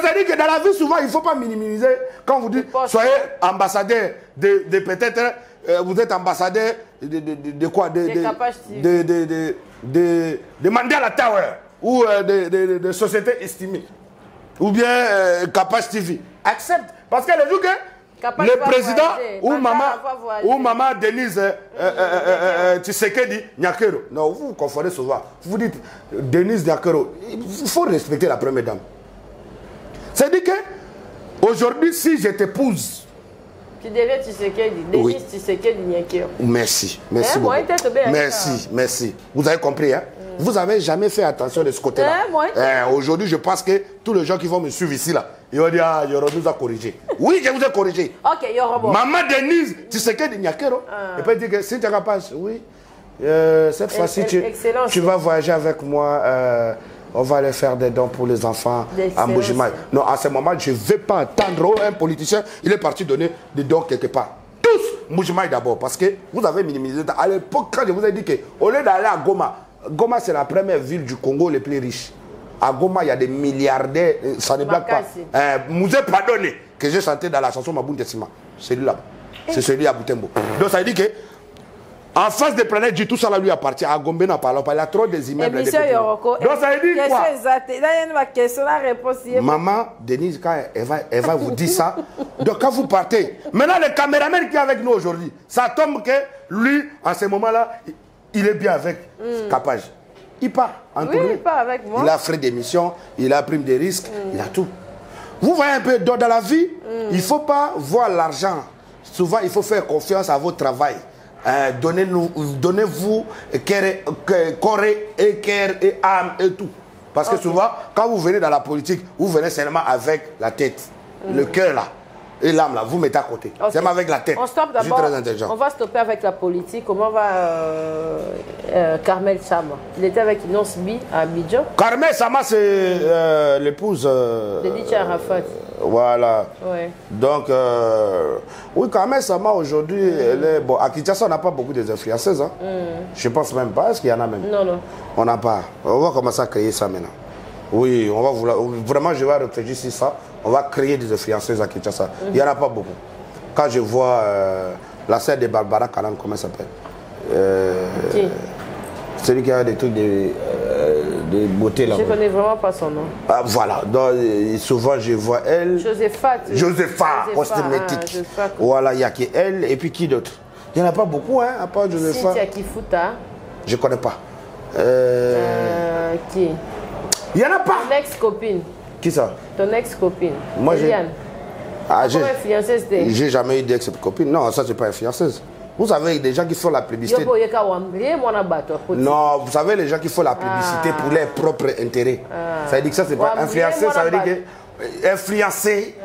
ça veut dire que dans la vie, souvent, il ne faut pas minimiser. Quand vous dites, soyez ambassadeur de peut-être, vous êtes ambassadeur de quoi? De Mandela Tower ou de sociétés estimées. Ou bien Capage TV. Accepte. Parce que le jour que le président ou maman Denise Tshisekedi Nyakero. Non, vous vous confondez souvent. Vous dites Denise Nyakero. Il faut respecter la première dame. C'est-à-dire que aujourd'hui, si je t'épouse. Tu deviens Tshisekedi. Denise Tshisekedi Nyakero. Merci. Merci beaucoup. Merci, merci. Vous avez compris, hein? Vous n'avez jamais fait attention de ce côté-là. Aujourd'hui, je pense que tous les gens qui vont me suivre ici, là, ils vont dire, ah, Yoro nous a corrigé. Oui, je vous ai corrigé. Ok, Yoro. Maman Denise, tu sais que Nyakero. Et puis, elle dit que si tu es capable, oui, cette fois-ci, tu vas voyager avec moi. On va aller faire des dons pour les enfants à Mbujimaï. Non, à ce moment, je ne vais pas attendre un politicien. Il est parti donner des dons quelque part. Tous, Mbujimaï d'abord. Parce que vous avez minimisé. À l'époque, quand je vous ai dit qu'au lieu d'aller à Goma, Goma, c'est la première ville du Congo les plus riches. À Goma, il y a des milliardaires, ça ne blague pas. Mouzé Pardonné, que j'ai chanté dans la chanson Maboun Tessima. C'est celui-là. C'est celui à Boutembo. Donc ça veut dire que, en face des planètes, tout ça lui appartient. À Gombe, n'a pas. Il y a trop des immeubles. Donc ça veut dire quoi? Maman, Denise, quand elle va vous dire ça. Donc quand vous partez, maintenant le caméraman qui est avec nous aujourd'hui, ça tombe que lui, en ce moment-là, il est bien avec Capage. Il part. Oui, il part avec moi. Il a frais d'émission, il a prime de risque, il a tout. Vous voyez un peu, dans la vie, il ne faut pas voir l'argent. Souvent, il faut faire confiance à votre travail. Donnez-vous corps et cœur et âme et tout. Parce que souvent, quand vous venez dans la politique, vous venez seulement avec la tête, le cœur là. Et l'âme là, vous mettez à côté. C'est même avec la tête. On stoppe d'abord. On va stopper avec la politique. Comment va Carmel Sama? Il était avec Inonce Bi à Abidjan. Carmel Sama, c'est l'épouse de Didier Arafat. Voilà. Ouais. Donc, oui, Carmel Sama aujourd'hui, elle est. Bon, à Kinshasa, on n'a pas beaucoup d'influenceuses. Hein. Je ne pense même pas. Est-ce qu'il y en a même? Non, non. On n'a pas. On va commencer à créer ça maintenant. Oui, on va vouloir. Vraiment, je vais réfléchir sur ça. On va créer des influenceuses à Kinshasa. Il n'y en a pas beaucoup. Quand je vois La sœur de Barbara Kalam, comment elle s'appelle? Qui? Celui qui a des trucs de beauté là. Je ne connais vraiment pas son nom. Ah, voilà, donc souvent je vois elle. Josepha, cosmétique. Voilà, il n'y a qu'elle. Et puis qui d'autre? Il n'y en a pas beaucoup, hein, à part Josepha. Cynthia Kifuta. Je ne connais pas. Qui? Il n'y en a pas. Ton ex-copine. Qui ça? Ton ex-copine. Moi, j'ai. Ah, j'ai jamais eu d'ex-copine. Non, ça, c'est pas influenceuse. Vous savez, des gens qui font la publicité. Non, vous savez, les gens qui font la publicité pour leurs propres intérêts. Ça veut dire que ça, c'est pas influencer, ça veut dire que influencer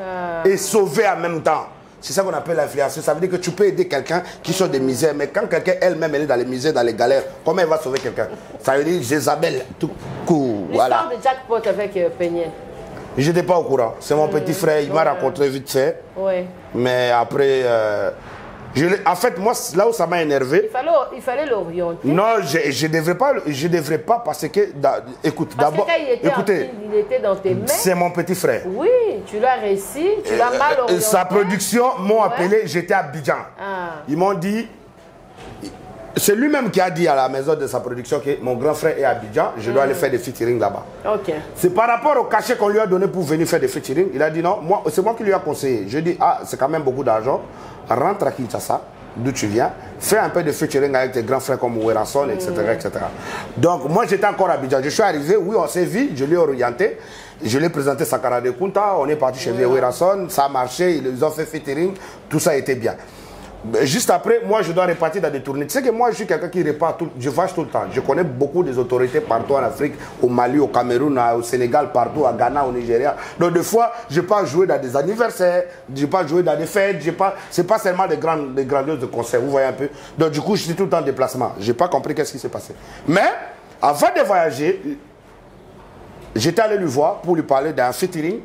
et sauver en même temps. C'est ça qu'on appelle l'influence. Ça veut dire que tu peux aider quelqu'un qui sort des misères, mais quand quelqu'un elle-même elle est dans les misères, dans les galères, comment elle va sauver quelqu'un? Ça veut dire Jézabel, tout court. L'histoire de Jackpot avec Peignet. Je n'étais pas au courant. C'est mon petit frère, il m'a rencontré vite fait. Oui. Mais après, en fait, moi, là où ça m'a énervé. Il fallait l'orienter. Non, je ne devrais pas parce que, écoute, d'abord, écoutez, il était dans tes mains. C'est mon petit frère. Oui, tu l'as réussi, tu l'as mal orienté. Sa production m'ont appelé, j'étais à Abidjan. Ils m'ont dit, c'est lui-même qui a dit à la maison de sa production que mon grand frère est à Abidjan, je dois aller faire des featuring là-bas. C'est par rapport au cachet qu'on lui a donné pour venir faire des featuring. Il a dit non, c'est moi qui lui ai conseillé. Je dis, ah, c'est quand même beaucoup d'argent. Rentre à Kinshasa, d'où tu viens, fais un peu de featuring avec tes grands frères comme Werason, etc., etc. Donc moi j'étais encore à Abidjan. Je suis arrivé, oui, on s'est vu, je l'ai orienté. Je l'ai présenté Sakara de Kunta, on est parti chez Werason, ça a marché, ils ont fait featuring, tout ça était bien. Juste après, moi je dois repartir dans des tournées. Tu sais que moi je suis quelqu'un qui repart, je voyage tout le temps. Je connais beaucoup des autorités partout en Afrique, au Mali, au Cameroun, au Sénégal, partout, à Ghana, au Nigeria. Donc des fois, je pars jouer dans des anniversaires, je pars jouer dans des fêtes, c'est pas seulement des grandioses de concerts, vous voyez un peu. Donc du coup, je suis tout le temps en déplacement. Je n'ai pas compris qu'est-ce qui s'est passé. Mais, avant de voyager, j'étais allé lui voir pour lui parler d'un featuring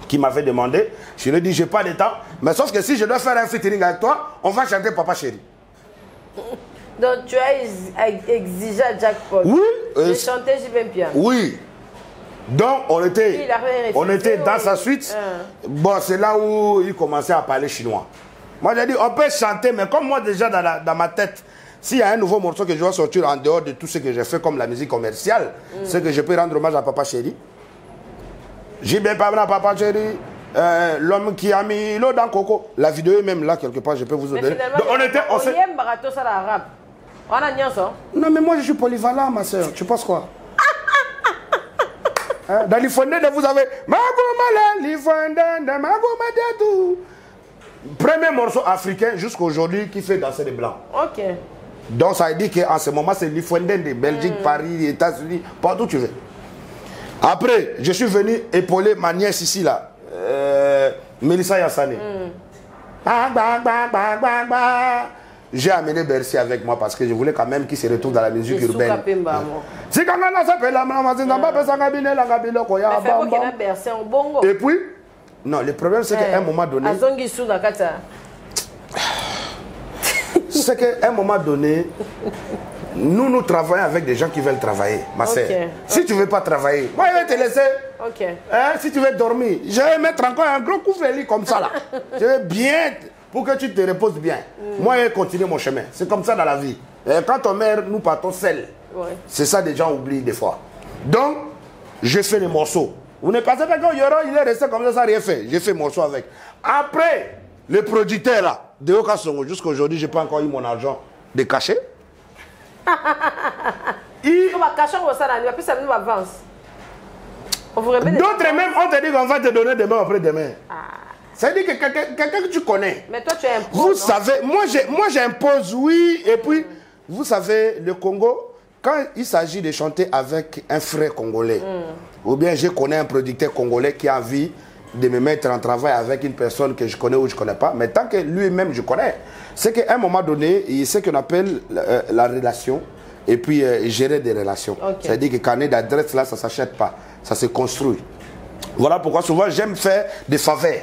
qui m'avait demandé. Je lui ai dit, j'ai pas de temps. Mais sauf que si je dois faire un featuring avec toi, on va chanter Papa Chéri. Donc tu as exigé à Jackpot de chanter JVM Piano. Oui. Donc on était dans sa suite. Bon, c'est là où il commençait à parler chinois. Moi j'ai dit, on peut chanter, mais comme moi déjà dans ma tête, s'il y a un nouveau morceau que je dois sortir en dehors de tout ce que j'ai fait comme la musique commerciale, c'est que je peux rendre hommage à Papa Chéri. JVM Papa Chéri, l'homme qui a mis l'eau dans Coco. La vidéo est même là quelque part, je peux vous donner. Non mais moi je suis polyvalent ma soeur, tu penses quoi? Dans l'Ifondé, vous avez premier morceau africain jusqu'à aujourd'hui qui fait danser les blancs. Ok. Donc ça veut dire qu'en ce moment c'est l'Ifondé de Belgique, Paris, États-Unis, partout où tu veux. Après, je suis venu épauler ma nièce ici là, Mélissa Yassane. J'ai amené Bercy avec moi parce que je voulais quand même qu'il se retrouve dans la musique urbaine. Et puis, non, le problème c'est qu'à un moment donné, nous travaillons avec des gens qui veulent travailler, ma soeur. Si tu ne veux pas travailler, moi je vais te laisser. Si tu veux dormir, je vais mettre encore un gros coup de lit comme ça là. Je vais bien, pour que tu te reposes bien. Moi je vais continuer mon chemin. C'est comme ça dans la vie. Quand on meurt, nous partons seuls. C'est ça, des gens oublient des fois. Donc, je fais les morceaux. Vous ne pensez pas qu'il est resté comme ça, ça n'a rien fait. J'ai fait morceau avec. Après, le producteur là, de Oka Songo, jusqu'à aujourd'hui, je n'ai pas encore eu mon argent de cachet. D'autres même, on te dit qu'on va te donner demain après demain. Ça veut dire que quelqu'un que tu connais. Mais toi, tu imposes. Vous savez, moi j'impose, oui. Et puis, vous savez, le Congo, quand il s'agit de chanter avec un frère congolais, ou bien je connais un producteur congolais qui a envie de me mettre en travail avec une personne que je connais ou je ne connais pas, mais tant que lui-même je connais, c'est qu'à un moment donné, il sait qu'on appelle la relation et puis gérer des relations. C'est-à-dire que carnet d'adresse là, ça ne s'achète pas, ça se construit. Voilà pourquoi souvent j'aime faire des faveurs.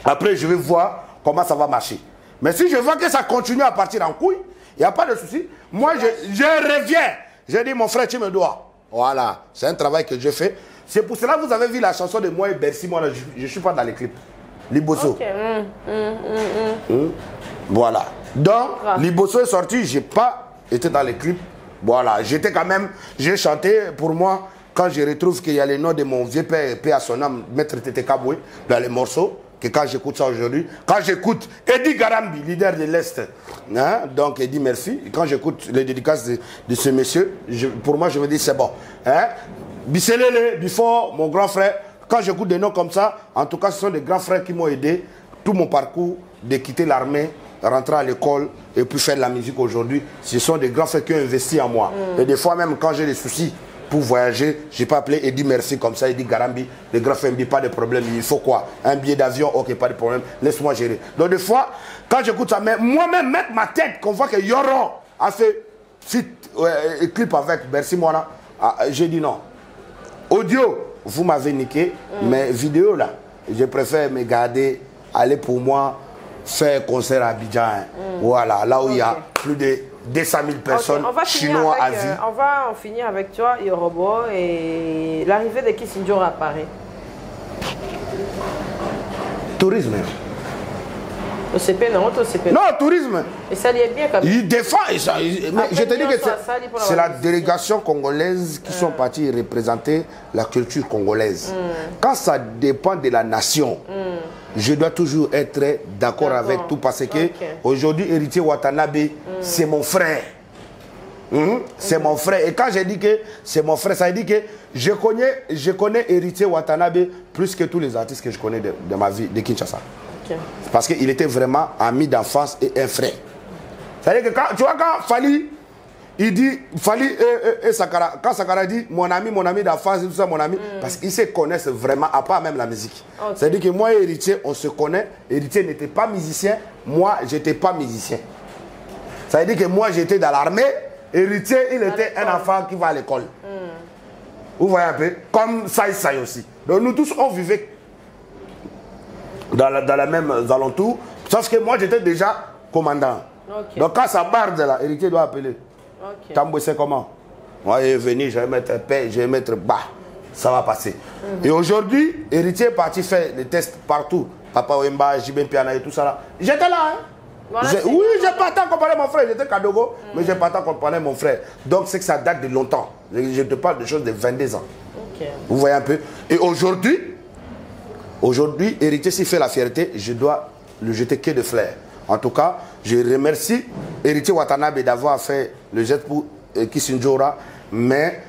Après, je vais voir comment ça va marcher. Mais si je vois que ça continue à partir en couille, il n'y a pas de souci. Moi, je reviens. Je dis, mon frère, tu me dois. Voilà, c'est un travail que je fais. C'est pour cela que vous avez vu la chanson de moi et Bercy. Moi, je ne suis pas dans les clips. Liboso. Voilà. Donc, Liboso est sorti, j'ai pas été dans les clips. Voilà, j'étais quand même, j'ai chanté pour moi, quand je retrouve qu'il y a les noms de mon vieux père, paix à son âme, Maître Tete Kaboué, dans les morceaux, que quand j'écoute ça aujourd'hui, quand j'écoute Eddie Garambi, leader de l'Est, hein, donc Eddie merci, quand j'écoute les dédicaces de ce monsieur, pour moi je me dis c'est bon. Hein, Bisselele, Bifort, mon grand frère, quand j'écoute des noms comme ça, en tout cas ce sont des grands frères qui m'ont aidé, tout mon parcours de quitter l'armée, rentrer à l'école et puis faire de la musique aujourd'hui, ce sont des grands frères qui ont investi en moi. Et des fois même quand j'ai des soucis pour voyager, je n'ai pas appelé Eddie Merci comme ça, Eddie Garambi, les grands frères me disent pas de problème, il faut quoi? Un billet d'avion, ok, pas de problème, laisse-moi gérer. Donc des fois, quand j'écoute ça, mais moi-même mettre ma tête, qu'on voit que Yoron a fait clip avec Merci Moana, j'ai dit non. Audio, vous m'avez niqué, mais vidéo là, je préfère me garder, aller pour moi, faire concert à Abidjan. Voilà, là où il y a plus de 200 000 personnes chinois à vie. On va en finir avec toi, Yorobo, et l'arrivée de Kissinger à Paris. Tourisme. Au CP, non, au CP. Non, tourisme. Et ça liait bien comme ça. Il défend. Mais je te dis que c'est la délégation congolaise qui sont partis représenter la culture congolaise. Quand ça dépend de la nation, je dois toujours être d'accord avec tout parce que aujourd'hui, Héritier Watanabe, c'est mon frère. C'est mon frère. Et quand je dis que c'est mon frère, ça veut dire que je connais Héritier Watanabe plus que tous les artistes que je connais de ma vie de Kinshasa. Parce qu'il était vraiment ami d'enfance et un frère. C'est-à-dire que quand, tu vois, quand Fali, il dit, Fali et Sakara, quand Sakara dit mon ami d'enfance, tout ça, mon ami, parce qu'ils se connaissent vraiment, à part même la musique. C'est-à-dire que moi et Héritier, on se connaît. Héritier n'était pas musicien, moi, j'étais pas musicien. Ça veut dire que moi, j'étais dans l'armée, Héritier, il était un enfant qui va à l'école. Vous voyez un peu? Comme Saï aussi. Donc nous tous, on vivait dans la même alentour, sauf que moi j'étais déjà commandant. Donc quand ça barde là, Héritier doit appeler. Tamboué c'est comment? Moi je vais venir, je vais mettre paix, je vais mettre bas, ça va passer. Et aujourd'hui, Héritier est parti faire des tests partout. Papa Wemba, Jibin Piana et tout ça là. J'étais là, hein? Voilà, oui, j'ai pas tant comparé mon frère, j'étais Kadogo, mais j'ai pas tant comparé mon frère. Donc c'est que ça date de longtemps. Je te parle de choses de 22 ans. Vous voyez un peu? Et aujourd'hui, Héritier, s'il fait la fierté, je dois le jeter que de fleurs. En tout cas, je remercie Héritier Watanabe d'avoir fait le jet pour Kissinger, mais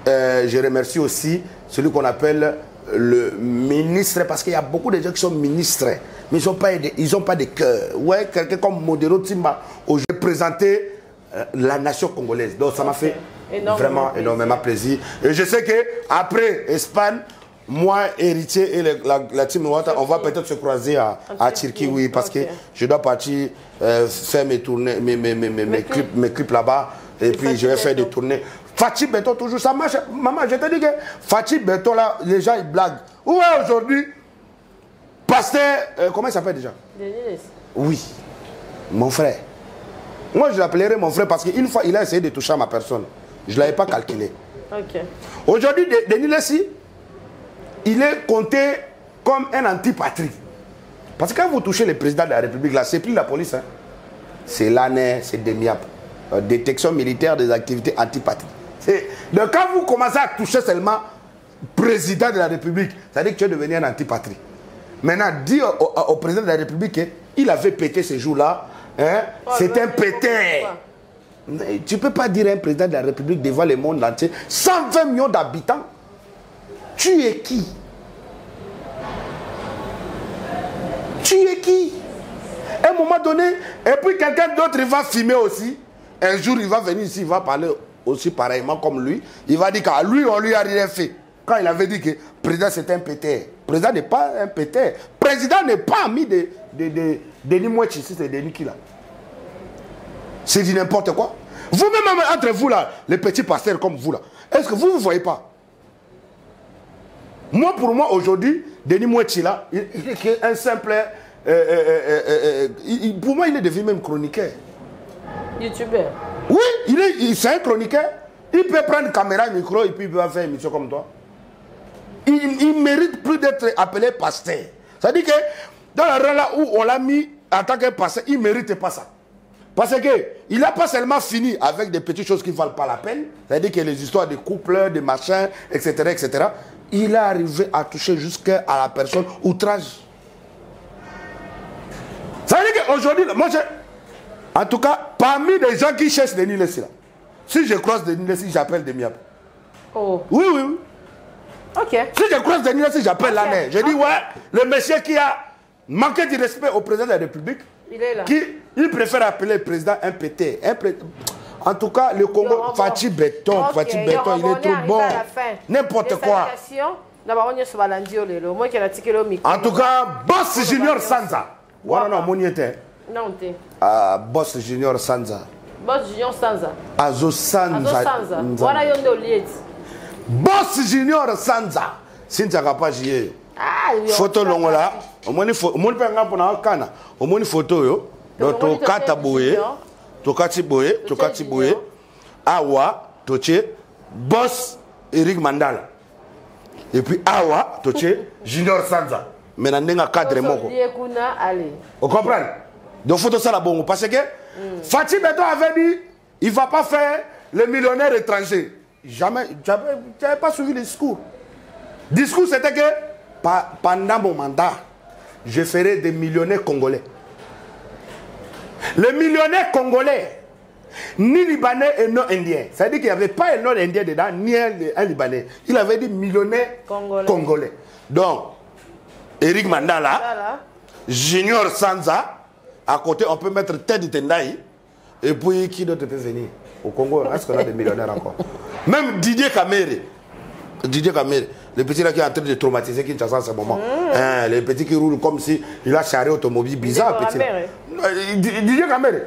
je remercie aussi celui qu'on appelle le ministre, parce qu'il y a beaucoup de gens qui sont ministres, mais ils n'ont pas de cœur. Ouais, quelqu'un comme Modero Timba, où j'ai présenté la nation congolaise. Donc ça m'a fait vraiment énormément plaisir. Et je sais qu'après Espagne, moi, Héritier et la team Ouattara, on va peut-être se croiser à Turquie, oui, parce que je dois partir faire mes tournées, mes clips là-bas, et puis je vais faire des tournées. Fatih Beton, toujours, ça marche. Maman, je te dis que Fatih Beton, là, les gens, ils blaguent. Où est aujourd'hui Pasteur, comment il s'appelle déjà? Oui, mon frère. Moi, je l'appellerai mon frère parce qu'une fois, il a essayé de toucher à ma personne. Je ne l'avais pas calculé. Aujourd'hui, Denis Lessi, il est compté comme un antipatrie. Parce que quand vous touchez le président de la République, là, c'est plus la police. Hein. C'est l'ANE, c'est DEMIAP. Détection militaire des activités antipatrie. Donc quand vous commencez à toucher seulement le président de la République, ça veut dire que tu es devenu un antipatrie. Maintenant, dis au président de la République qu'il avait pété ce jour-là. Hein, c'est un pété. Tu ne peux pas dire à un président de la République devant le monde entier, 120 millions d'habitants. Tu es qui? Tu es qui? À un moment donné, et puis quelqu'un d'autre, il va filmer aussi. Un jour, il va venir ici, il va parler aussi pareillement comme lui. Il va dire qu'à lui, on lui a rien fait. Quand il avait dit que le président, c'est un pété. Le président n'est pas un pété. Le président n'est pas ami de Denis Mouechi, c'est Denis qui là. C'est dit n'importe quoi. Vous-même, entre vous là, les petits pasteurs comme vous là, est-ce que vous ne voyez pas? Moi, pour moi, aujourd'hui, Denis Mouechi là, il est un simple... pour moi, il est devenu même chroniqueur. YouTubeur. Oui, c'est un chroniqueur. Il peut prendre une caméra, un micro et puis il peut faire une émission comme toi. Il ne mérite plus d'être appelé pasteur. C'est-à-dire que dans le rang là où on l'a mis, en tant que pasteur, il ne mérite pas ça. Parce qu'il n'a pas seulement fini avec des petites choses qui ne valent pas la peine, c'est-à-dire que les histoires de couples, de machins, etc., etc., il est arrivé à toucher jusqu'à la personne outrage. Ça veut dire qu'aujourd'hui, moi, en tout cas, parmi les gens qui cherchent Denis Lessi, si je croise Denis Lessi, j'appelle Demiab. Oh. Oui, oui, oui. Ok. Si je croise Denis Lessi, j'appelle l'année. Je dis, ouais, le monsieur qui a manqué du respect au président de la République, il est là. Il préfère appeler le président un pété. En tout cas, le Congo, Fatih Béton, Fatih Béton, il est trop bon. N'importe quoi. En tout cas, Boss Junior Sanza. Voilà, non, mon était. Non, t'es. Boss Junior Sanza. Boss Junior Sanza. Azo Sanza. Voilà, il y a un lieu. Boss Junior Sanza. Si tu n'as pas joué. Photo longue là. Au moins, il faut au moins une photo. Yo. Donc, tu as boué. Tu as boué. Awa, Toche, Boss Eric Mandala. Et puis Awa, Toche, Junior Sanza. Maintenant, il y a un cadre. Vous comprenez? Donc, photo ça là bon. Parce que Fatih Béton avait dit il ne va pas faire le millionnaire étranger. Jamais. Je n'avais pas suivi le discours. Le discours, c'était que pendant mon mandat, je ferai des millionnaires congolais. Les millionnaires congolais, ni libanais et non indiens. C'est-à-dire qu'il n'y avait pas un non indien dedans, ni un libanais. Il avait dit millionnaires congolais. Donc, Eric Mandala, Junior Sanza, à côté, on peut mettre Ted Tendai. Et puis, qui d'autre peut venir au Congo? Est-ce qu'on a des millionnaires encore? Même Didier Kamere. Didier Kamere. Le petit là qui est en train de traumatiser Kinshasa en ce moment. Le petit qui roule comme si il a charré automobile bizarre. Didier Kamere.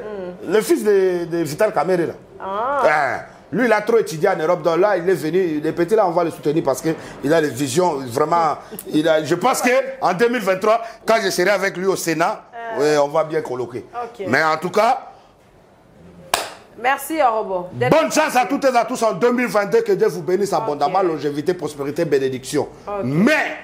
Le fils de Vital Kamere là. Lui, il a trop étudié en Europe. Donc là, il est venu. Les petits là, on va le soutenir parce qu'il a des visions vraiment. Je pense qu'en 2023, quand je serai avec lui au Sénat, on va bien colloquer. Okay. Mais en tout cas. Merci, Orobo. Bonne chance à toutes et à tous en 2022. Que Dieu vous bénisse abondamment, longévité, prospérité, bénédiction. Mais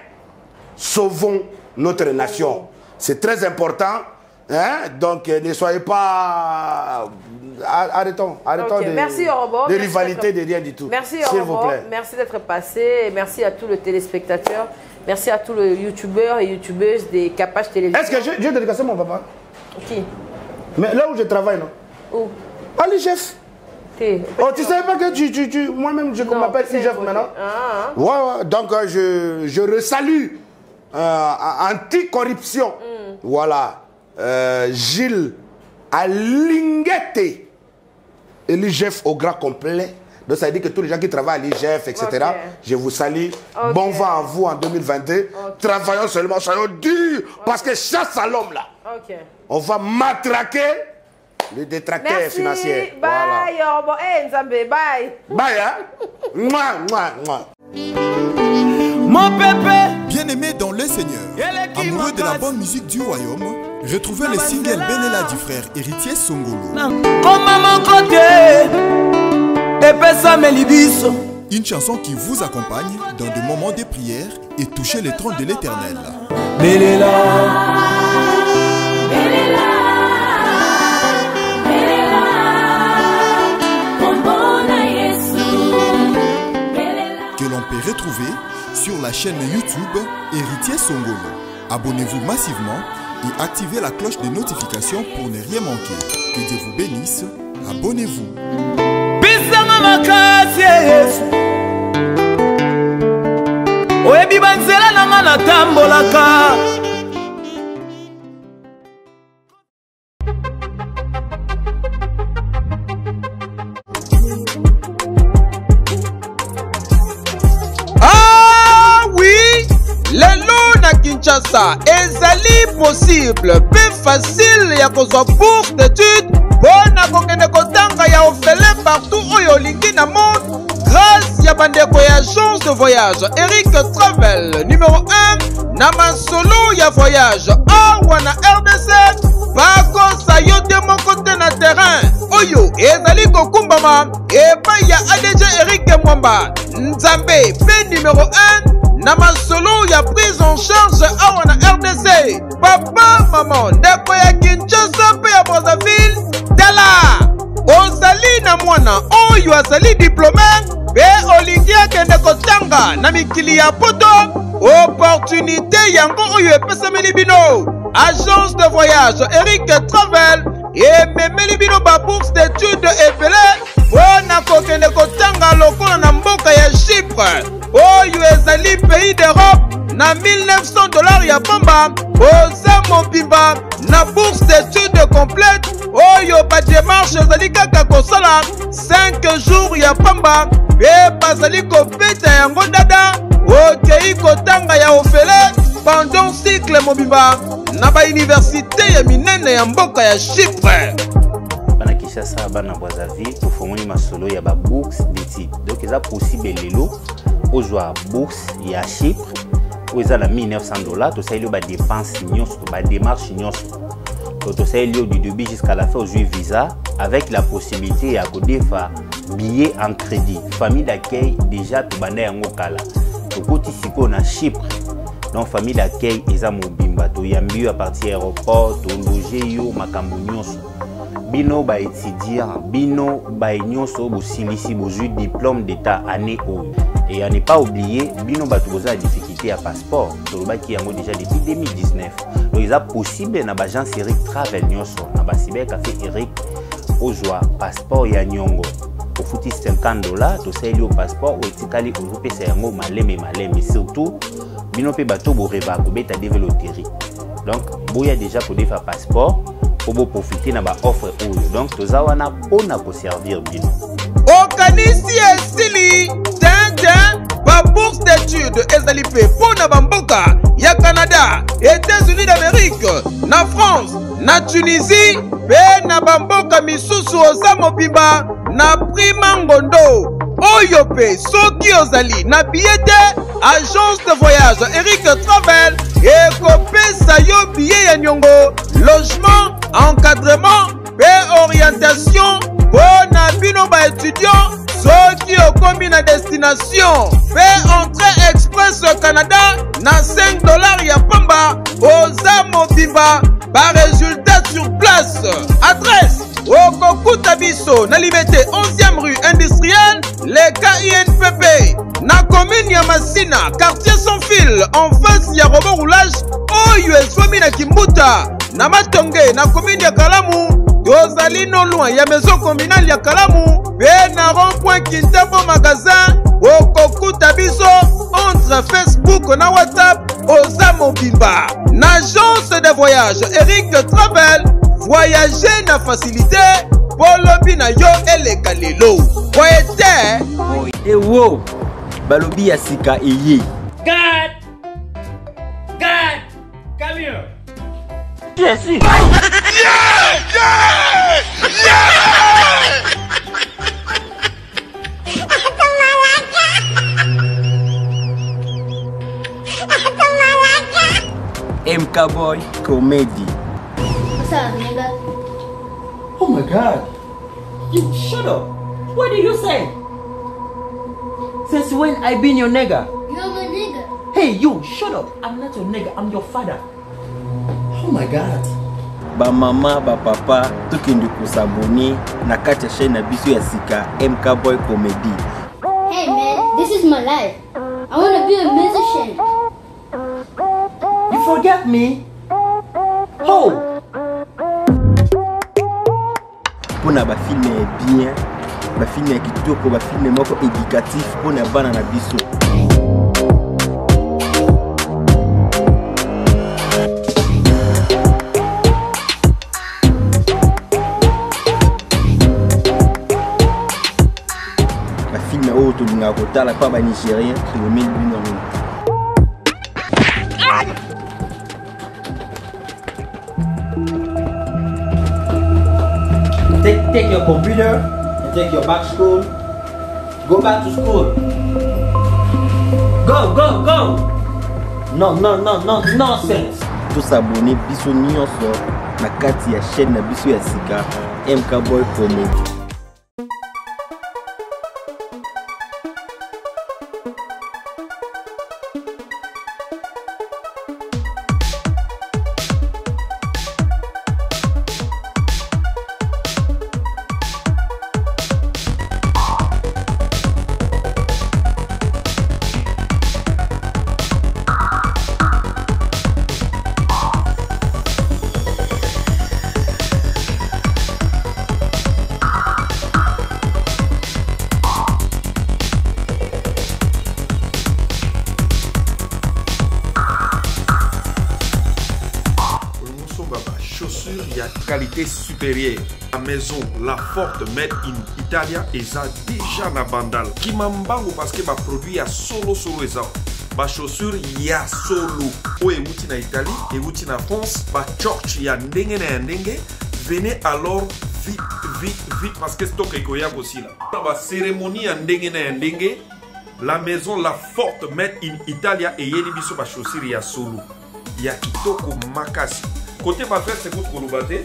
sauvons notre nation. C'est très important. Hein? Donc ne soyez pas. Arrêtons des rivalités, de rien du tout. Merci, Orobo. Merci d'être passé. Merci à tous les téléspectateurs. Merci à tous les youtubeurs et youtubeuses des Capache Télévision. Est-ce que j'ai dédicacé mon papa? Qui? Mais là où je travaille, non? Où? À l'IGF. Oh, tu savais pas que moi-même, je m'appelle IGF maintenant? Ouais. Donc, je resalue anti-corruption. Voilà. Gilles Alingete. Et l'IGF au grand complet. Donc, ça veut dire que tous les gens qui travaillent à l'IGF, etc., je vous salue. Bon vent à vous en 2022. Travaillons seulement, soyons durs. Parce que chasse à l'homme, là, on va matraquer les détracteurs financiers. Bye, Yorbo. Hey, Nzambe, bye. Bye, hein? Mouah. Mon pépé, bien-aimé dans le Seigneur, amoureux de la bonne musique du royaume, retrouvez le single Benela du frère héritier Songolo. Comme à mon côté, épessa mes libiso. Une chanson qui vous accompagne dans des moments de prière et toucher les trônes de l'Éternel. Benela. Que l'on peut retrouver sur la chaîne YouTube Héritier Songolo. Abonnez-vous massivement et activez la cloche de notification pour ne rien manquer. Que Dieu vous bénisse. Abonnez-vous. Bisanga makasi Yesu. Oyebi banzela nanga natambolaka. Kinshasa ezali possible pe facile ya kozwa bourse d'études mpona kokende kotanga ya orphelin partout oyo olingi na monde grâce ya bandeko ya agence de voyage Eric Travel numéro 1 na masolo ya voyage awa na RDC bakosa yo te moko te na terrain oyo ezali kokumbama epai ya ADG Eric Mwamba Nzambe pe numéro 1 na masolo ya prise en charge awa na RDC. Papa maman ndeko ya Kinshasa pe ya Brazzaville tala ozali na mwana oyo azali diplômé pe olingi akende kotanga na mikili ya poto opportunité yango oyo epesameli bino. Agence de voyage Eric Travel ememeli bino ba bourse d'études ebele mpona kokende kotanga lokola na mboka ya Chypre oyo ezali pays d'Europe na $1900 ya pamba oza mobimba na bourse d'études complète oyo ba démarche ezali kaka kosala 5 jours ya pamba pe bazali kobeta yango dada okei kotanga ya ofele pendant cycle mobimba na ba université ya minene ya mboka ya Chypre. Bana Kinshasa bana Brazzaville tofongoli masolo ya ba bourse d'études. Donc eza possible lelo ozwa bourse ya Chypre oyo eza na $1900 tosali ba dépense nyonso ba démarche nyonso. Tosali du début jusqu'à la fin ozwi visa avec la possibilité ya kodefa billet en crédit. Famille d'accueil déjà tobanda yango kala. Tokoti siko na Chypre. Donc famille d'accueil eza mobimba toyambi yo à partir aéroport to loger yo makambo nyonso. Bino ba étudiant, bino ba nyonso bo silisi bozui diplôme d'état année oyo. Et à ne pas oublier, bino bato boza difficulté à passeport. Tolobaki yango déjà depuis 2019. Donc il est possible na agence Eric Travel nyonso na ba cyber café Eric ozwa passeport ya nyongo. Au fouti $50 to sali au passeport ou etikali au pesa yango maleme surtout bino pe bato bo reva ko beta développer. Donc boya déjà pour faire passeport pour profiter na ba offre oyo. Donc toza wana pona ko servir bino. Okanisi esili tintin ba bourse d'études ezali pe pona bamboka ya Canada, États-Unis d'Amérique, na France, na Tunisie pe na bamboka misusu oza mobimba na prima ngondo oyo pe soki ozali na billet agence de voyage Eric Travel ekopesa yo billet ya nyongo, logement, encadrement pe orientation pona bino ba étudiant soki okomi na destination pe entrée express au Canada na $5 ya pamba oza mobimba ba résultat sur place. Adresse Okokuta biso na Liberté 11e rue industrielle, les KINPP, na commune ya Masina, quartier sans fil, en face ya robot roulage, oyo eswami na Kimbuta, na Matonge, na commune ya Kalamu, tozali no loin ya maison communale ya Kalamu, pe na rond-point Kintambo magasin, okokuta biso entre Facebook na WhatsApp, oza mobimba. Na agence de voyage Eric Travel, voyager na facilité, polobi na yo eleka lelo. Poete ewo balobi ya sika eye. God, come here. Yes. MK Boy Comedy. What's up, nigga? Oh my God! You shut up! What did you say? Since when I been your nigga? You're my nigga. Hey, you shut up! I'm not your nigga. I'm your father. Oh my God! Ba mama, ba papa, tukindi kusabuni na kati ya chaîne na biso ya sika MK Boy Comedy. Hey man, this is my life. I want to be a musician. You forget me? Oh! Pona ba film bien, ba film ya kitoko, ba film moko éducatif pona bana na biso. Ba film oyo tolinga kotala pa ba Nigérien, tolomeli bino. Take your computer and take your back to school. Go back to school. Go. No, nonsense. Tous s'abonner biso nyonso na kati ya chaîne na biso ya sika MK Boy Comedy. qualité supérieure. La maison La Forte Made in Italia eza déjà na bandal. Qui m'embango parce que ma produit ya solo eza. Ba chaussure ya solo. O euti na Italie, euti na France, ba church ya ndenge na ndenge. Venez alors vite parce que stock ekoya aussi là. Ba cérémonie ya ndenge na ndenge. La maison La Forte Made in Italia et yeli biso ba chaussure ya solo. Ya kitoko makasi. Côté ba veste c'est pour kolobate.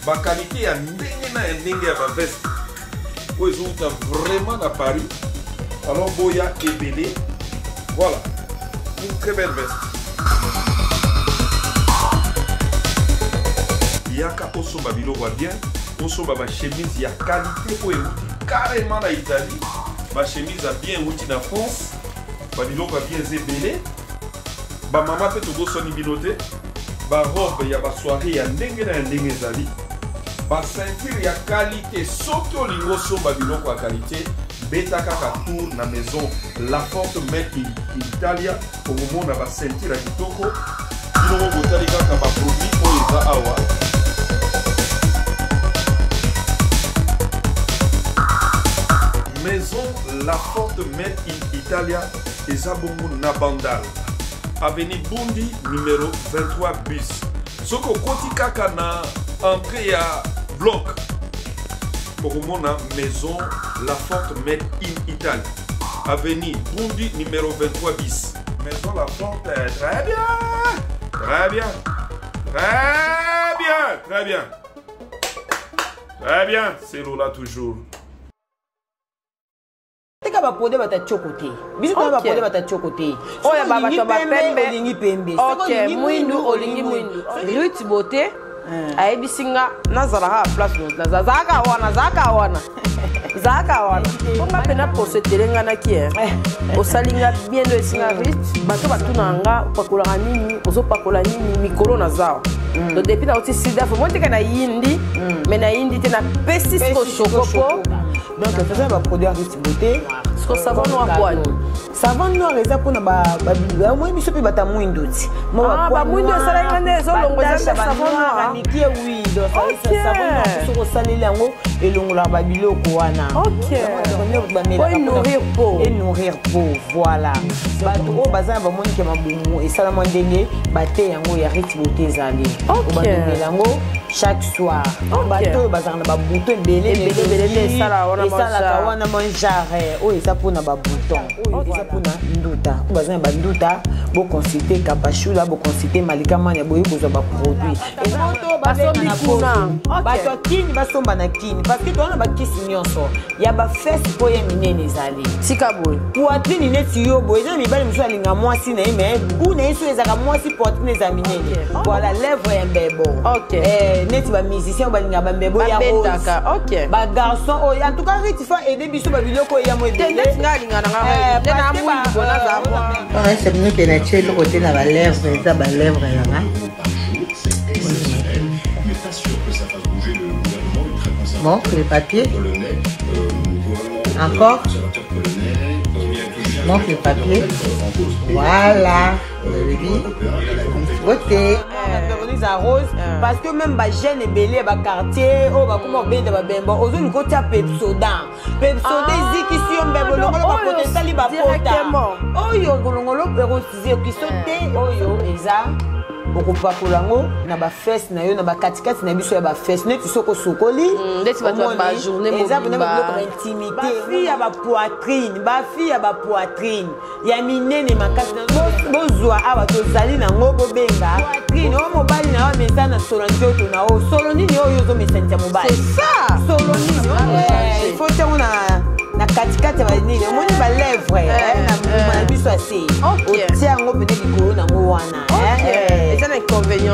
Ba qualité ya ndenge na ndenge ya ba veste. O ils ont vraiment à Paris. Alors boya ebele. Voilà. Une très belle veste. Yaka osomba biloko bien. Osomba ba chemise ya qualité po euti carrément na Italie. Ba chemise a bien outi na France. Ba biloko bien ebele. Ba mama pe togo soni binote. Ba robe ya ba soirée ya ndenge na ndenge ezali. Ba ceinture ya qualité soki olingo somba biloko ya qualité. Beta kaka tour na maison La Forte Made in Italia. Au moment na ba ceinture ya kitoko. Biloko botali kaka ba produit oyo eza awa. Maison La Forte Made in Italia eza bongo na bandal. Avenue Bundi numéro 23 bis. Soko koti kaka na entrée ya bloc. Pour mon maison La Forte Made in Italie. Avenue Bundi numéro 23 bis. Maison La Forte, très bien. Très bien. Très bien. Très bien. Très bien. C'est Lola toujours. Ba pode bata chokote. Biso ba pode bata chokote. Oya baba to ba pembe. Olingi pembe. OK, muindu olingi muindu. Ruth Beauté. Ayebisinga nazala ha place no. Zaka wana. Onga pena posetere ngana ki osalinga bien do esinga Ruth. Bato batunanga pakola nini, ozopakola nini mikolo na zao. Donc depuis na oti sida faut monter kana yindi, mais na yindi te na pestis ko chocopo. Donc faisons ba produit Ruth Beauté. Parce que savon noir quoi? Savon noir eza pona ba moi biso pe bata muindoti. Ba muindo sala ngane zo longo za savon noir. Miki oui, donc savon noir so saleli yango elongola ba biloko wana. OK. Pour nourrir peau. Et nourrir peau, voilà. Bato o bazana ba moni ke mabumu et sala mandenge bate yango ya Ruth Beauté zali. OK. Yango chaque soir. Bato bazana ba bouton belé sala wana manjare. O eza pona ba bouton. O eza pona nduta. Bazana ba nduta bo consulter Kapachula, bo consulter Malika Mania boye kozwa ba produit. Ezoto ba sombi kuna. Bato kini ba somba na kini parce que tona ba kisi nyonso. Ya ba fesse po ye minene zali. Tika boy. Poitrine neti yo boy. Eza mibali muso alinga mwasi na yeme. Bu na yeso ezaka mwasi poitrine za minene. Voilà lèvre ya mbebo. OK. Neti ba musicien balinga ba mbebo ya rose. OK. Ba garçon en tout cas Ruth fa aider biso ba biloko ya mo aider. C'est mieux que naturel le côté na ba lèvre, ça ba lèvre là. Bon, les papiers. Encore. Montre les papiers. Voilà. Beauté. À rose parce que même ba jeune et belé ba quartier oh ba comment benda ba bemba ozo ni kota Pepsoda ziki si on bembo ngolo ba protester li ba pota oyo ngolo perosize ki sote oyo eza okopakolango na ba fesse na yo na ba katikati na biso ya ba fesse neti soko sokoli ndeti ba ba journée mobimba intimité ba fille ya ba poitrine ya minene makasi bozwa aba tozali na ngobo benga poitrine o mobali na wa mesa na solo njoto na o solo nini oyo zo mesantia mobali c'est ça solo nini il faut tenir na katikati ba nini omoni ba lèvre na biso assez otia ngo pene likolo na ngo wana c'est un inconvénient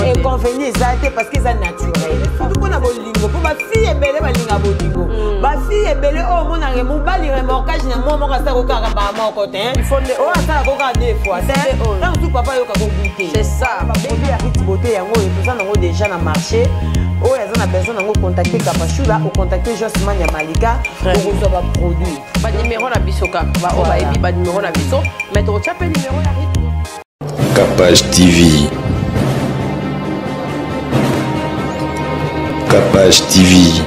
exact parce que c'est naturel tout qu'on a bolingo pour ba fille ebele balinga bolingo ba fille ebele o mona re mobali remorquage na mo ka sa ko ka ba mo ko te il faut o asa ko ka deux fois c'est tant tout papa yo ka ko goûter c'est ça ba produit Ruth Beauté yango et tout ça nango déjà na marché o ya na besoin nango contacter Kapachula ou contacter Josman ya Malika pour recevoir ba produit ba numéro na bisoka ba o ba ebi ba numéro na biso mais tu retiens numéro ya Ruth Kapach TV. Capage TV.